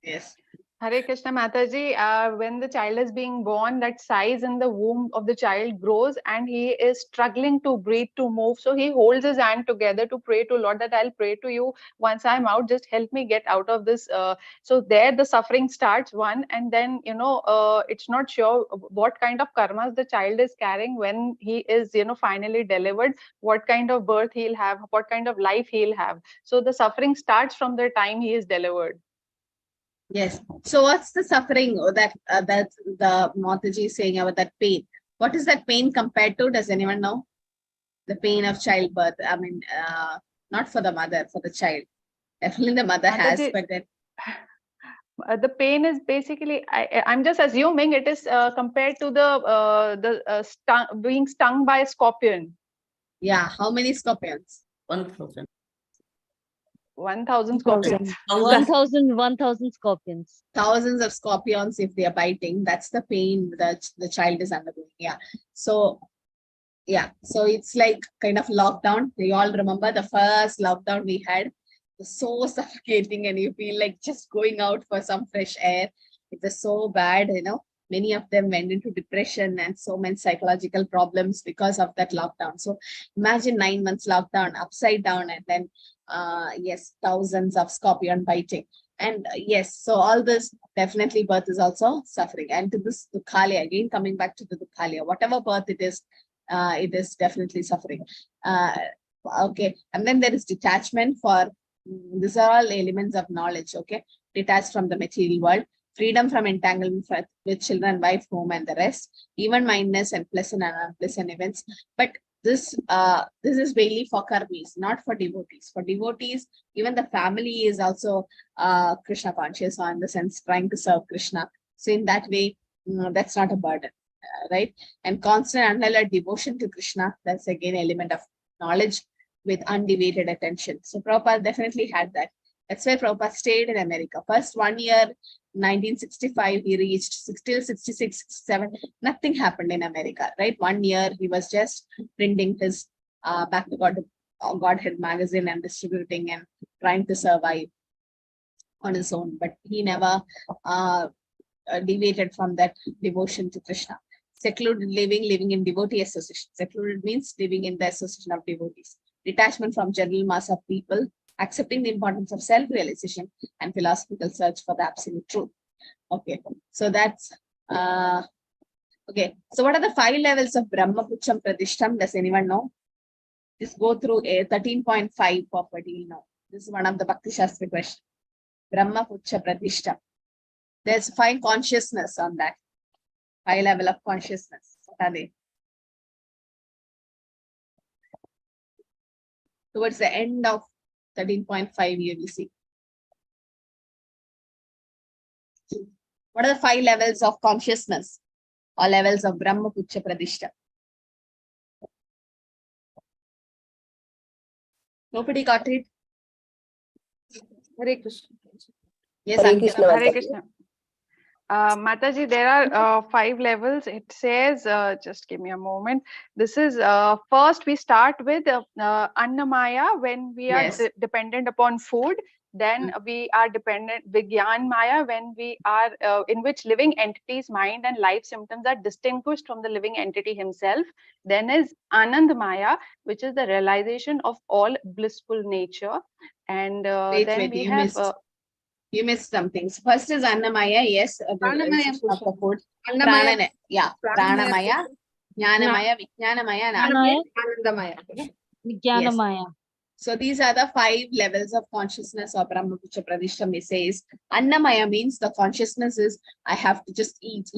Yes. Hare Krishna Mataji, when the child is being born, that size in the womb of the child grows and he is struggling to breathe, to move. So he holds his hand together to pray to Lord that I'll pray to you once I'm out, just help me get out of this. So there the suffering starts, one, and then, it's not sure what kind of karmas the child is carrying when he is, finally delivered, what kind of birth he'll have, what kind of life he'll have. So the suffering starts from the time he is delivered. Yes. So what's the suffering that the Mataji is saying about that pain? What is that pain compared to? Does anyone know? The pain of childbirth. I mean, not for the mother, for the child. Definitely the mother has, but then the pain is basically, I'm just assuming it is compared to being stung by a scorpion. Yeah. How many scorpions? 1,000. 1,000 scorpions. 1,000 scorpions. Thousands of scorpions if they are biting. That's the pain that the child is undergoing. Yeah. So it's like kind of lockdown. You all remember the first lockdown we had? It was so suffocating and you feel like just going out for some fresh air. It was so bad, Many of them went into depression and so many psychological problems because of that lockdown. So imagine 9 months lockdown, upside down, and then thousands of scorpion biting. And so all this, definitely birth is also suffering. And to this Dukhalaya, again coming back to the Dukhalaya, whatever birth it is definitely suffering. Okay, and then there is detachment for, these are all elements of knowledge, okay? Detached from the material world, freedom from entanglement with children, wife, home, and the rest, even-mindedness and pleasant and unpleasant events. But this is mainly for karmis, not for devotees. For devotees, even the family is also Krishna conscious, or in the sense trying to serve Krishna. So in that way, that's not a burden, right? And constant unalloyed devotion to Krishna, that's again an element of knowledge with undivided attention. So Prabhupada definitely had that. That's why Prabhupada stayed in America. First 1 year, 1965, he reached till 66, 67. Nothing happened in America, right? 1 year, he was just printing his Back to Godhead magazine and distributing and trying to survive on his own. But he never deviated from that devotion to Krishna. Secluded living in devotee association. Secluded means living in the association of devotees. Detachment from general mass of people, accepting the importance of self-realization and philosophical search for the absolute truth. Okay, so that's okay. So what are the 5 levels of Brahma Pucham Pradishtam? Does anyone know? Just go through a 13.5 property. This is one of the Bhakti Shastri questions. Brahma Pucha Pradishtam. There's 5 consciousness on that. 5 level of consciousness. What are they? Towards the end of 13.5, you will see. What are the 5 levels of consciousness or levels of Brahma Pucha Pradishta? Nobody got it? Hare Krishna. Yes, Hare Krishna. Hare Krishna. Mataji, there are 5 levels. It says, just give me a moment. This is first we start with Annamaya, when we are dependent upon food. Then we are dependent with Gyan Maya, when we are in which living entities, mind and life symptoms are distinguished from the living entity himself. Then is Anand Maya, which is the realization of all blissful nature. And then we have you missed something. So first is Annamaya, yes, Pranamaya of the food. Annamaya. Pranamaya, Jnanamaya, Vijnanamaya, and Anandamaya. Vijnanamaya. So these are the 5 levels of consciousness of Brahma Pucha Pradishtam. It says Annamaya means the consciousness is I have to just eat.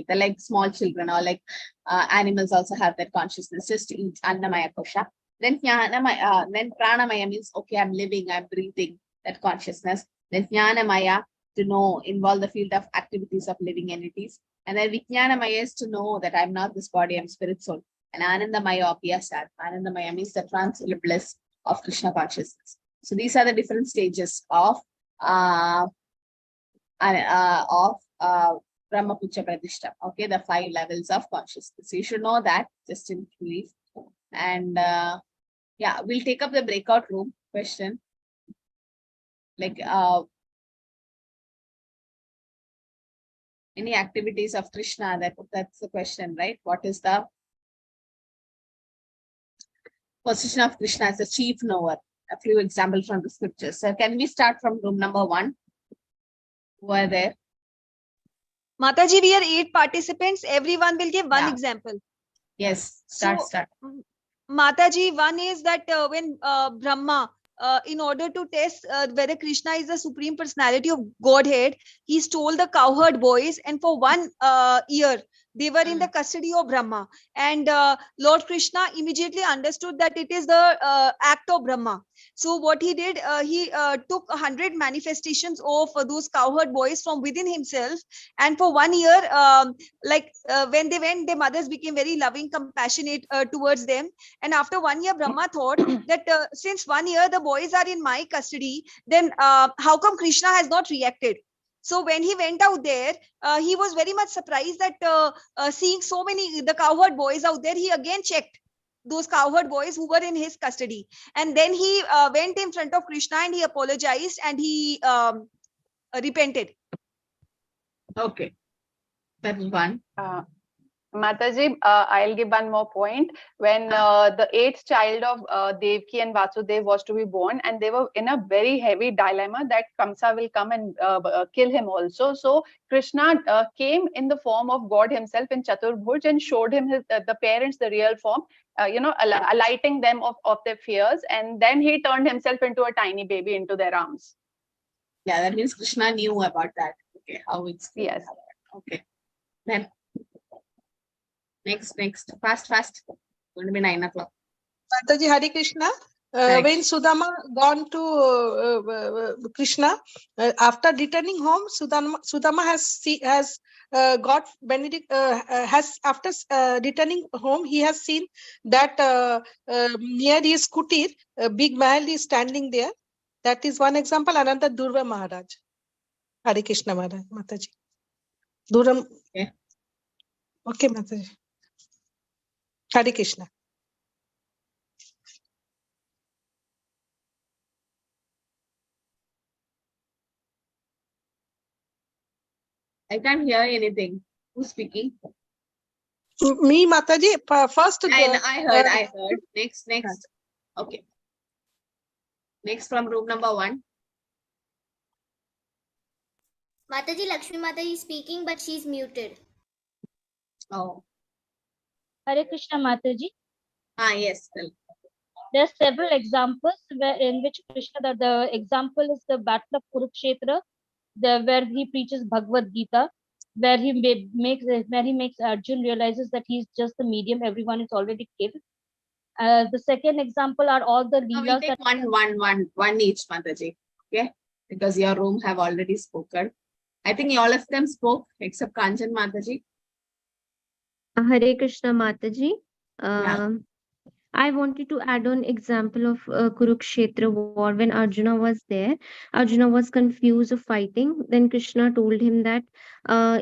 They're like small children, or like animals also have that consciousness, just to eat. Annamaya Kosha. Then Jnanamaya, then Pranamaya means okay, I'm living, I'm breathing, that consciousness. Then Jnanamaya, to know, involve the field of activities of living entities. And then Vijnanamaya is to know that I'm not this body, I'm spirit soul. And Anandamaya Abhyasat. Anandamaya means the transcendental bliss of Krishna consciousness. So these are the different stages of Brahma Pucha Pradishtam. Okay, the 5 levels of consciousness. So you should know that, just in brief. And yeah, we'll take up the breakout room question. Like any activities of Krishna, that's the question, right? What is the position of Krishna as a chief knower? A few examples from the scriptures. So can we start from room number 1? Who are there? Mataji, we are 8 participants. Everyone will give one example. Yes, start. Mataji, one is that when Brahma, in order to test whether Krishna is the supreme personality of Godhead, he stole the cowherd boys, and for 1 year they were in the custody of Brahma. And Lord Krishna immediately understood that it is the act of Brahma. So what he did, he took 100 manifestations of those cowherd boys from within himself. And for 1 year, when they went, their mothers became very loving, compassionate towards them. And after 1 year, Brahma thought that since 1 year the boys are in my custody, then how come Krishna has not reacted? So when he went out there, he was very much surprised that seeing so many the cowherd boys out there, he again checked those cowherd boys who were in his custody. And then he went in front of Krishna and he apologized and he repented. Okay, that is one. Mataji, I'll give one more point. When the 8th child of Devaki and Vasudev was to be born, and they were in a very heavy dilemma that Kamsa will come and kill him also. So Krishna came in the form of God himself in Chaturbhuj and showed him the parents the real form, alighting them of their fears. And then he turned himself into a tiny baby into their arms. Yeah, that means Krishna knew about that. Okay, how it's yes. Okay, then. Next, fast. Going to be 9 o'clock. Mataji, Hare Krishna. When Sudama gone to Krishna, after returning home, Sudama has got Benedict. Has after returning home, he has seen that near his kutir, a big mahal is standing there. That is one example. Another Durva Maharaj. Hare Krishna Maharaj, Mataji. Durva. Okay, Mataji. Hare Krishna. I can't hear anything. Who's speaking? Me, Mataji. First. I heard. Next. Okay. Next from room number 1. Mataji, Lakshmi Mataji is speaking, but she's muted. Oh. Hare Krishna Mataji. Yes. There are several examples in which Krishna, the example is the battle of Kurukshetra, where he preaches Bhagavad Gita, where he makes Arjun realizes that he's just the medium, everyone is already killed. The second example are all the leelas. We'll take one each, Mataji. Okay, because your room have already spoken. I think all of them spoke except Kanchan Mataji. Hare Krishna Mataji. I wanted to add on example of Kurukshetra war. When Arjuna was there, Arjuna was confused of fighting. Then Krishna told him that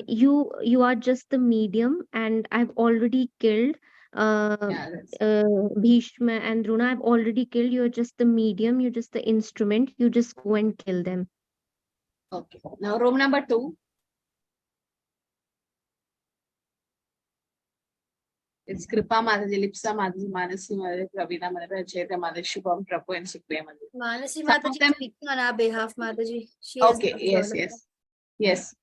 you are just the medium, and I've already killed Bhishma and Drona. I've already killed. You're just the medium. You're just the instrument. You just go and kill them. Okay. Now room number 2. It's Kripa Mataji, Lipsa Mataji, Manasi Mataji, Pravina Mataji, Chaitra Mataji, Shubham, Prabhu, and Supriya Mataji. Manasi Mataji is speaking on our behalf, Mataji. She okay, yes.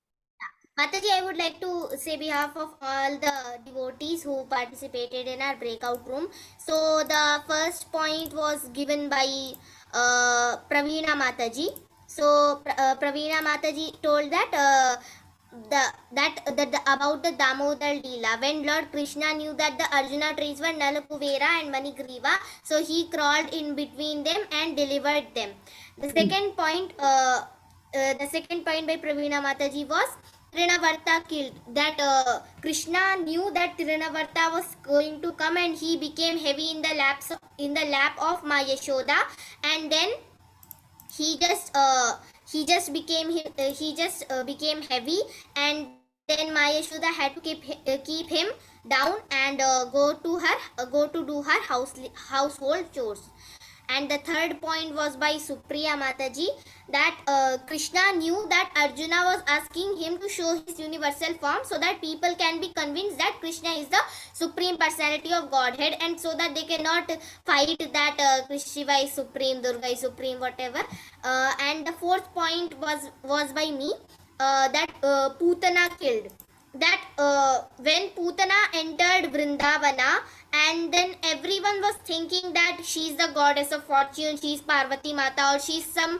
Mataji, I would like to say behalf of all the devotees who participated in our breakout room. So the first point was given by Praveena Mataji. So Praveena Mataji told that about the Damodar Leela. When Lord Krishna knew that the Arjuna trees were Nalakuvera and Manigriva, so he crawled in between them and delivered them. The second point by Praveena Mataji was Trinavarta killed. That Krishna knew that Trinavarta was going to come, and he became heavy in the lap of Ma Yashoda, and then he just became heavy, and then Ma Yashoda had to keep him down and go to do her household chores. And the third point was by Supriya Mataji, that Krishna knew that Arjuna was asking him to show his universal form so that people can be convinced that Krishna is the supreme personality of Godhead, and so that they cannot fight that Shiva is supreme, Durga is supreme, whatever. And the fourth point was by me, that Putana killed. That when Putana entered Vrindavana, and then everyone was thinking that she's the goddess of fortune, she's Parvati Mata, or she's some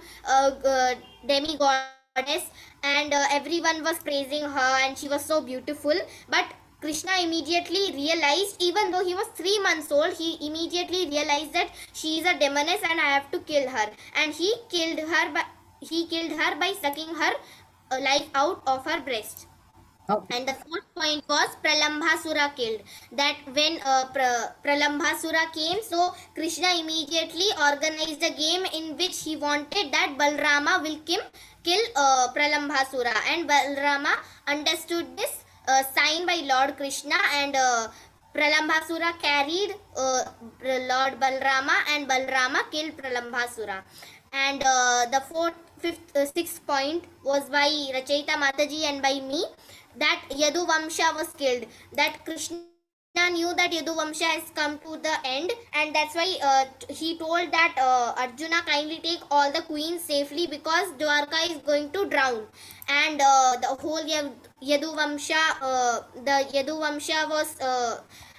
demi-goddess, and everyone was praising her and she was so beautiful. But Krishna immediately realized, even though he was 3 months old, he immediately realized that she is a demoness and I have to kill her. And he killed her by sucking her life out of her breast. Okay. And the fourth point was Pralambhasura killed. That when Pralambhasura came, so Krishna immediately organized a game in which he wanted that Balrama will kill Pralambhasura, and Balrama understood this sign by Lord Krishna, and Pralambhasura carried Lord Balrama, and Balrama killed Pralambhasura. And the sixth point was by Rachayita Mataji and by me, that Yadu Vamsha was killed. That Krishna knew that Yadu Vamsha has come to the end, and that's why he told that Arjuna kindly take all the queens safely, because Dwarka is going to drown. And the whole Yadu Vamsha was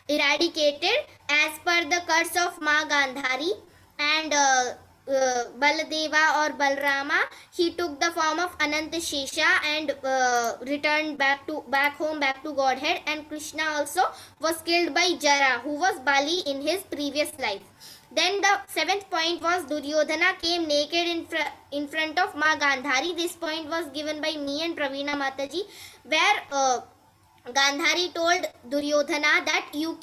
eradicated as per the curse of Ma Gandhari. And Baladeva or Balrama, he took the form of Ananta Shesha and returned back home to Godhead. And Krishna also was killed by Jara, who was Bali in his previous life. Then the seventh point was Duryodhana came naked in front of Ma Gandhari. This point was given by me and Praveena Mataji, where Gandhari told Duryodhana that you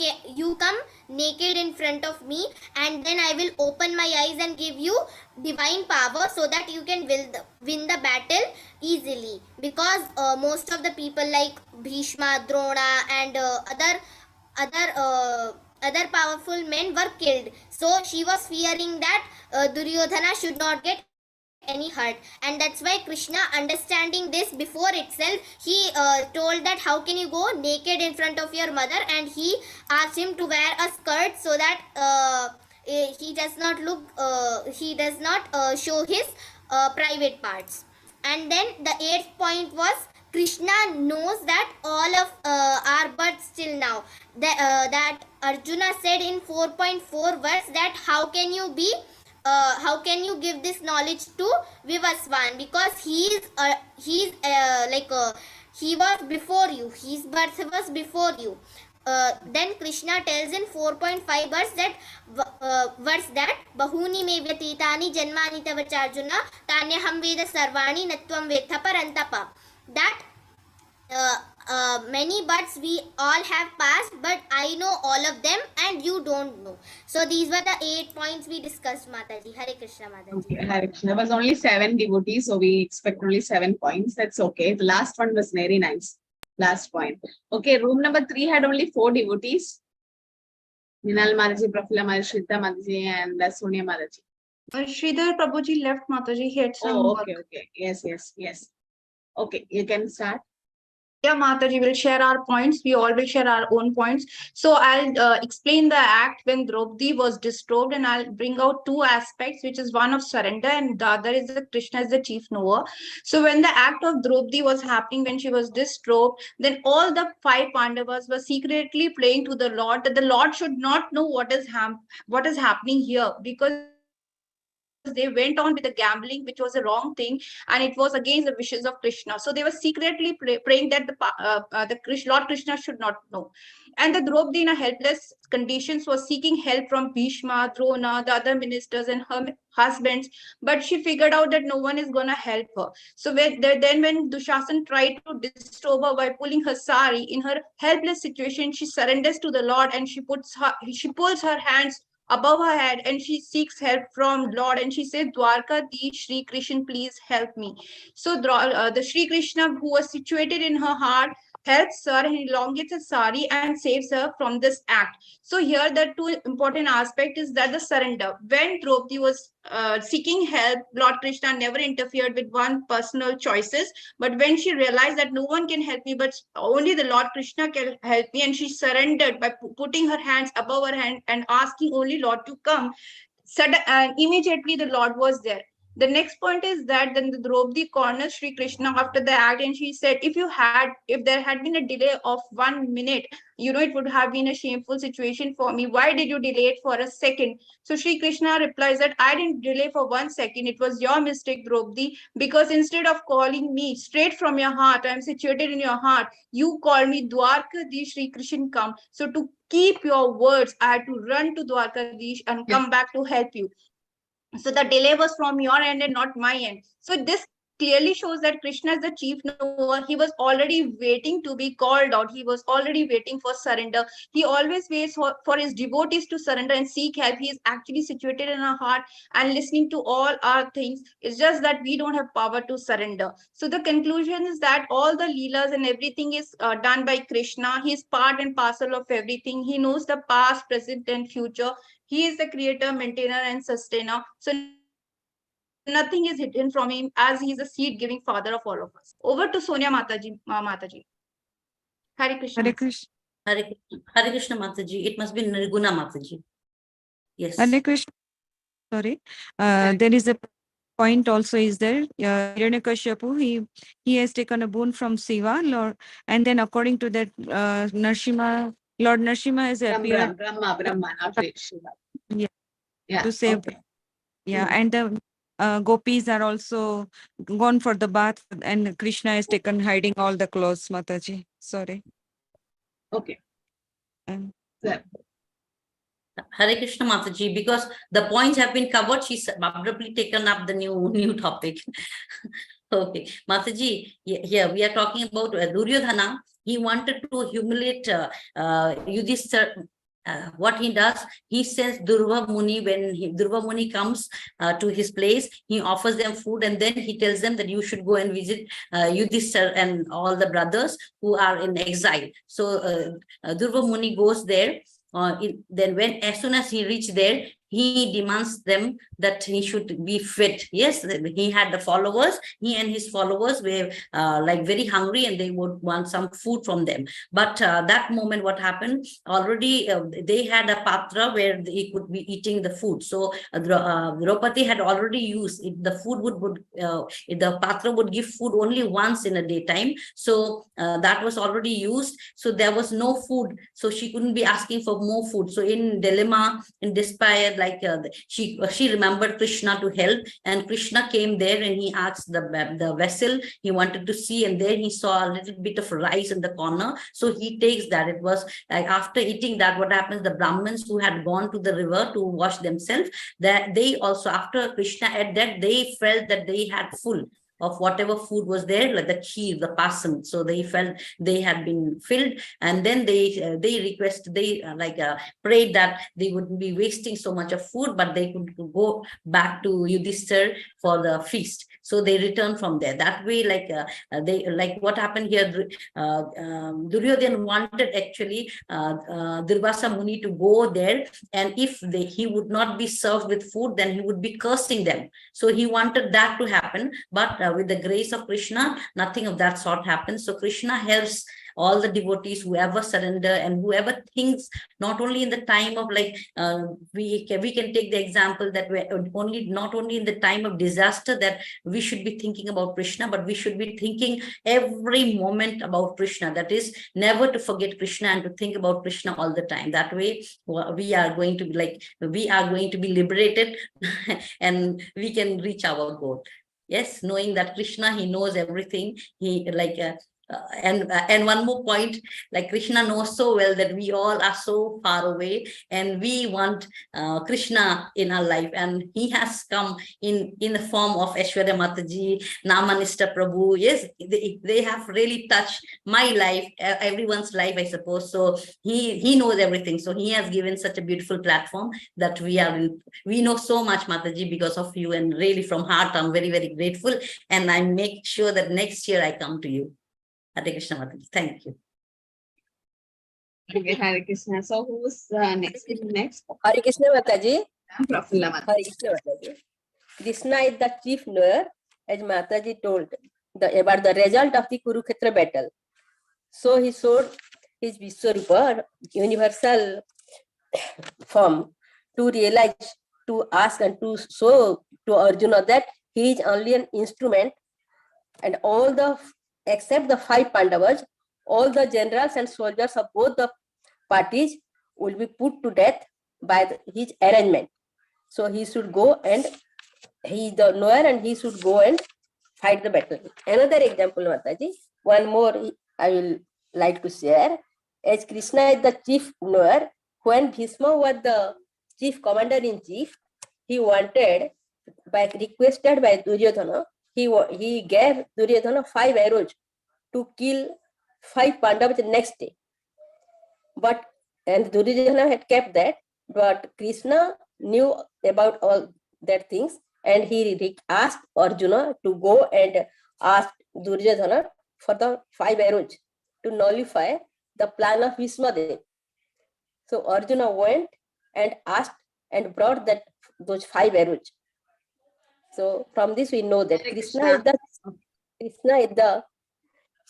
come naked in front of me, and then I will open my eyes and give you divine power so that you can win the battle easily. Because most of the people like Bhishma, Drona and other powerful men were killed. So she was fearing that Duryodhana should not get any hurt, and that's why Krishna, understanding this before itself, he told that how can you go naked in front of your mother, and he asked him to wear a skirt so that he does not show his private parts. And then the eighth point was Krishna knows that all of our births till now, that Arjuna said in 4.4 verse that how can you give this knowledge to Vivaswan, because he was before you, his birth was before you. Then Krishna tells in 4.5 verse that Bahuni me vyatitani janmani tavacharjuna tanyaham veda sarvani natvam vetha parantapa. That many births we all have passed, but I know all of them and you don't know. So these were the 8 points we discussed, Mataji. Hare Krishna, Mataji. Okay, Hare Krishna. There was only 7 devotees, so we expect only 7 points. That's okay. The last one was very nice. Last point. Okay, room number 3 had only 4 devotees. Ninal Mataji, Prafula Mataji, Shrita Mataji, and Sonia Mataji. Sridhar Prabhuji left, Mataji. He had some okay. Yes. Okay, you can start. Mataji will share our points. We all will share our own points. So I'll explain the act when Draupadi was distrobed, and I'll bring out two aspects, which is one of surrender and the other is the Krishna is the chief knower. So when the act of Draupadi was happening, when she was distrobed, then all the 5 Pandavas were secretly praying to the Lord that the Lord should not know what is happening here, because they went on with the gambling, which was a wrong thing, and it was against the wishes of Krishna. So they were secretly praying that Lord Krishna should not know. And the Draupadi, in a helpless conditions, was seeking help from Bhishma, Drona, the other ministers, and her husbands. But she figured out that no one is going to help her. So when Dushasan tried to disturb her by pulling her sari, in her helpless situation, she surrenders to the Lord and she pulls her hands above her head and she seeks help from Lord, and she said, Dwarka Di Shri Krishna, please help me. So the Shri Krishna, who was situated in her heart, helps her and elongates her sari and saves her from this act. So here the two important aspect is that the surrender. When Draupadi was seeking help, Lord Krishna never interfered with one personal choices. But when she realized that no one can help me, but only the Lord Krishna can help me, and she surrendered by putting her hands above her hand and asking only Lord to come, and immediately the Lord was there. The next point is that then the Draupadi cornered Sri Krishna after the act, and she said, if there had been a delay of 1 minute, it would have been a shameful situation for me. Why did you delay it for a second? So Sri Krishna replies that I didn't delay for 1 second. It was your mistake, Draupadi, because instead of calling me straight from your heart, I'm situated in your heart, you call me Dwarkadish Sri Krishna come. So to keep your words, I had to run to Dwarkadish and come back to help you. So the delay was from your end and not my end. So this clearly shows that Krishna is the chief knower. He was already waiting to be called out. He was already waiting for surrender. He always waits for his devotees to surrender and seek help. He is actually situated in our heart and listening to all our things. It's just that we don't have power to surrender. So the conclusion is that all the leelas and everything is done by Krishna. He is part and parcel of everything. He knows the past, present, and future. He is the creator, maintainer, and sustainer. So nothing is hidden from him, as he is a seed-giving father of all of us. Over to Sonia Mataji. Hare Krishna. Hare Krishna. Hare Krishna Mataji. It must be Nirguna Mataji. Yes. Hare Krishna. Sorry. There is a point also is there. Hiranyakashipu, he has taken a boon from Shiva, Lord, and then according to that, Narsimha, Lord Narsimha has appeared. Brahma, not Shiva. Yeah. To save. Okay. Yeah, and the gopis are also gone for the bath, and Krishna has taken hiding all the clothes, Mataji. Sorry. Okay. Hare Krishna Mataji, because the points have been covered, she's abruptly taken up the new topic. Okay, Mataji, here we are talking about Duryodhana. He wanted to humiliate Yudhishthira. What he does, he says Durva Muni, when Durva Muni comes to his place, he offers them food, and then he tells them that you should go and visit Yudhishthira and all the brothers who are in exile. So Durva Muni goes there. Then as soon as he reached there, he demands them that he should be fed. Yes, he had the followers. He and his followers were like very hungry, and they would want some food from them. But that moment, what happened? Already they had a patra where he could be eating the food. So Draupadi had already used it. The food the patra would give food only once in a daytime. So that was already used. So there was no food. So she couldn't be asking for more food. So in dilemma, in despair, like she remembered Krishna to help, and Krishna came there and he asked the vessel. He wanted to see, and there he saw a little bit of rice in the corner. So he takes that. It was like after eating that, what happens? The Brahmins who had gone to the river to wash themselves, that they also, after Krishna ate that, they felt that they had full of whatever food was there, like the kheer, the pasam. So they felt they had been filled, and then they prayed that they wouldn't be wasting so much of food, but they could go back to Yudhishthira for the feast. So they returned from there. That way, what happened here, Duryodhana wanted actually Durvasa Muni to go there, and if he would not be served with food, then he would be cursing them. So he wanted that to happen, but with the grace of Krishna, nothing of that sort happens. So Krishna helps all the devotees, whoever surrender and whoever thinks, not only in the time of like, we can take the example that we're not only in the time of disaster that we should be thinking about Krishna, but we should be thinking every moment about Krishna. That is, never to forget Krishna and to think about Krishna all the time. That way, we are going to be liberated and we can reach our goal. Yes, knowing that Krishna, he knows everything. He and one more point, like Krishna knows so well that we all are so far away and we want Krishna in our life, and he has come in the form of Aishwarya Mataji, Namanista Prabhu. Yes, they have really touched my life, everyone's life, I suppose. So he knows everything. So he has given such a beautiful platform that we know so much, Mataji, because of you, and really from heart I'm very, very grateful, and I make sure that next year I come to you. Hare Krishna, Mataji. Thank you. Okay, Hare Krishna. So who's next? Hare Krishna, Mataji. Prafulla Mataji. Hare Krishna, Mataji. Krishna is the chief knower, as Mataji told about the result of the Kurukshetra battle. So he showed his Vishwarupa, universal form, to realize, to ask and to show to Arjuna that he is only an instrument, and except the 5 Pandavas, all the generals and soldiers of both the parties will be put to death by his arrangement. So he should go, and he is the knower, and he should go and fight the battle. Another example, Mataji, one more I will like to share. As Krishna is the chief knower, when Bhishma was the chief commander-in-chief, he wanted, requested by Duryodhana, he gave Duryodhana 5 arrows to kill 5 Pandavas the next day. And Duryodhana had kept that, but Krishna knew about all that things, and he asked Arjuna to go and ask Duryodhana for the 5 arrows to nullify the plan of Bhishmadev. So Arjuna went and asked and brought those 5 arrows. So from this we know that Krishna is the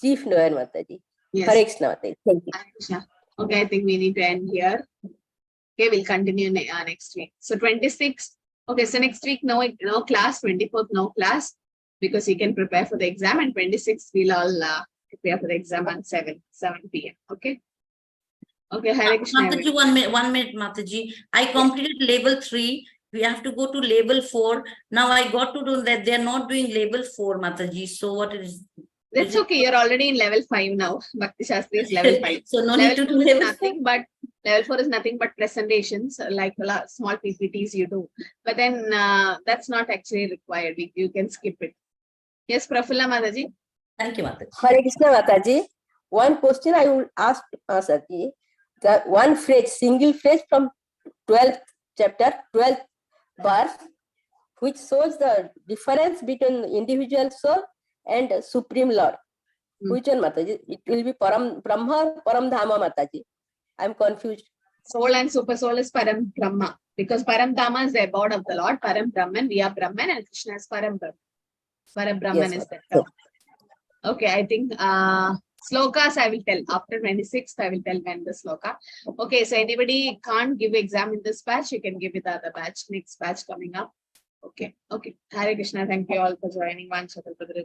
chief knower, Mataji. Yes. Hare Krishna, Mataji. Thank you. Hare Krishna. Okay, I think we need to end here. Okay, we'll continue next week. So 26th. Okay, so next week no class. 24th no class, because you can prepare for the exam, and 26th we'll all prepare for the exam on 7 p.m. Okay. Okay, Hare Krishna. Mataji, one minute, Mataji. I completed level 3. We have to go to level 4. Now I got to do that. They're not doing level 4, Mataji. So what is? That's okay. You're already in level 5 now. Bhakti Shastri is level 5. So no need to do level 4. But level 4 is nothing but presentations, like small PPTs you do. But then that's not actually required. You can skip it. Yes, Prafulla Mataji. Thank you, Mataji. Hare Krishna, Mataji. One question I would ask Sati. The one phrase, single phrase from 12th chapter, 12th verse, which shows the difference between individual soul and Supreme Lord. Which one, Mataji? It will be Param Brahma, Param Dhama, Mataji. I'm confused. Soul and super soul is Param Brahma, because Param Dhama is the abode of the Lord. Param Brahman, we are Brahman, and Krishna is Param Brahman. Param Brahman is the. Okay, I think slokas I will tell after 26th. I will tell when the sloka. Okay, so anybody can't give exam in this batch, you can give it the other batch. Next batch coming up. Okay. Hare Krishna. Thank you all for joining. Vaishnavi.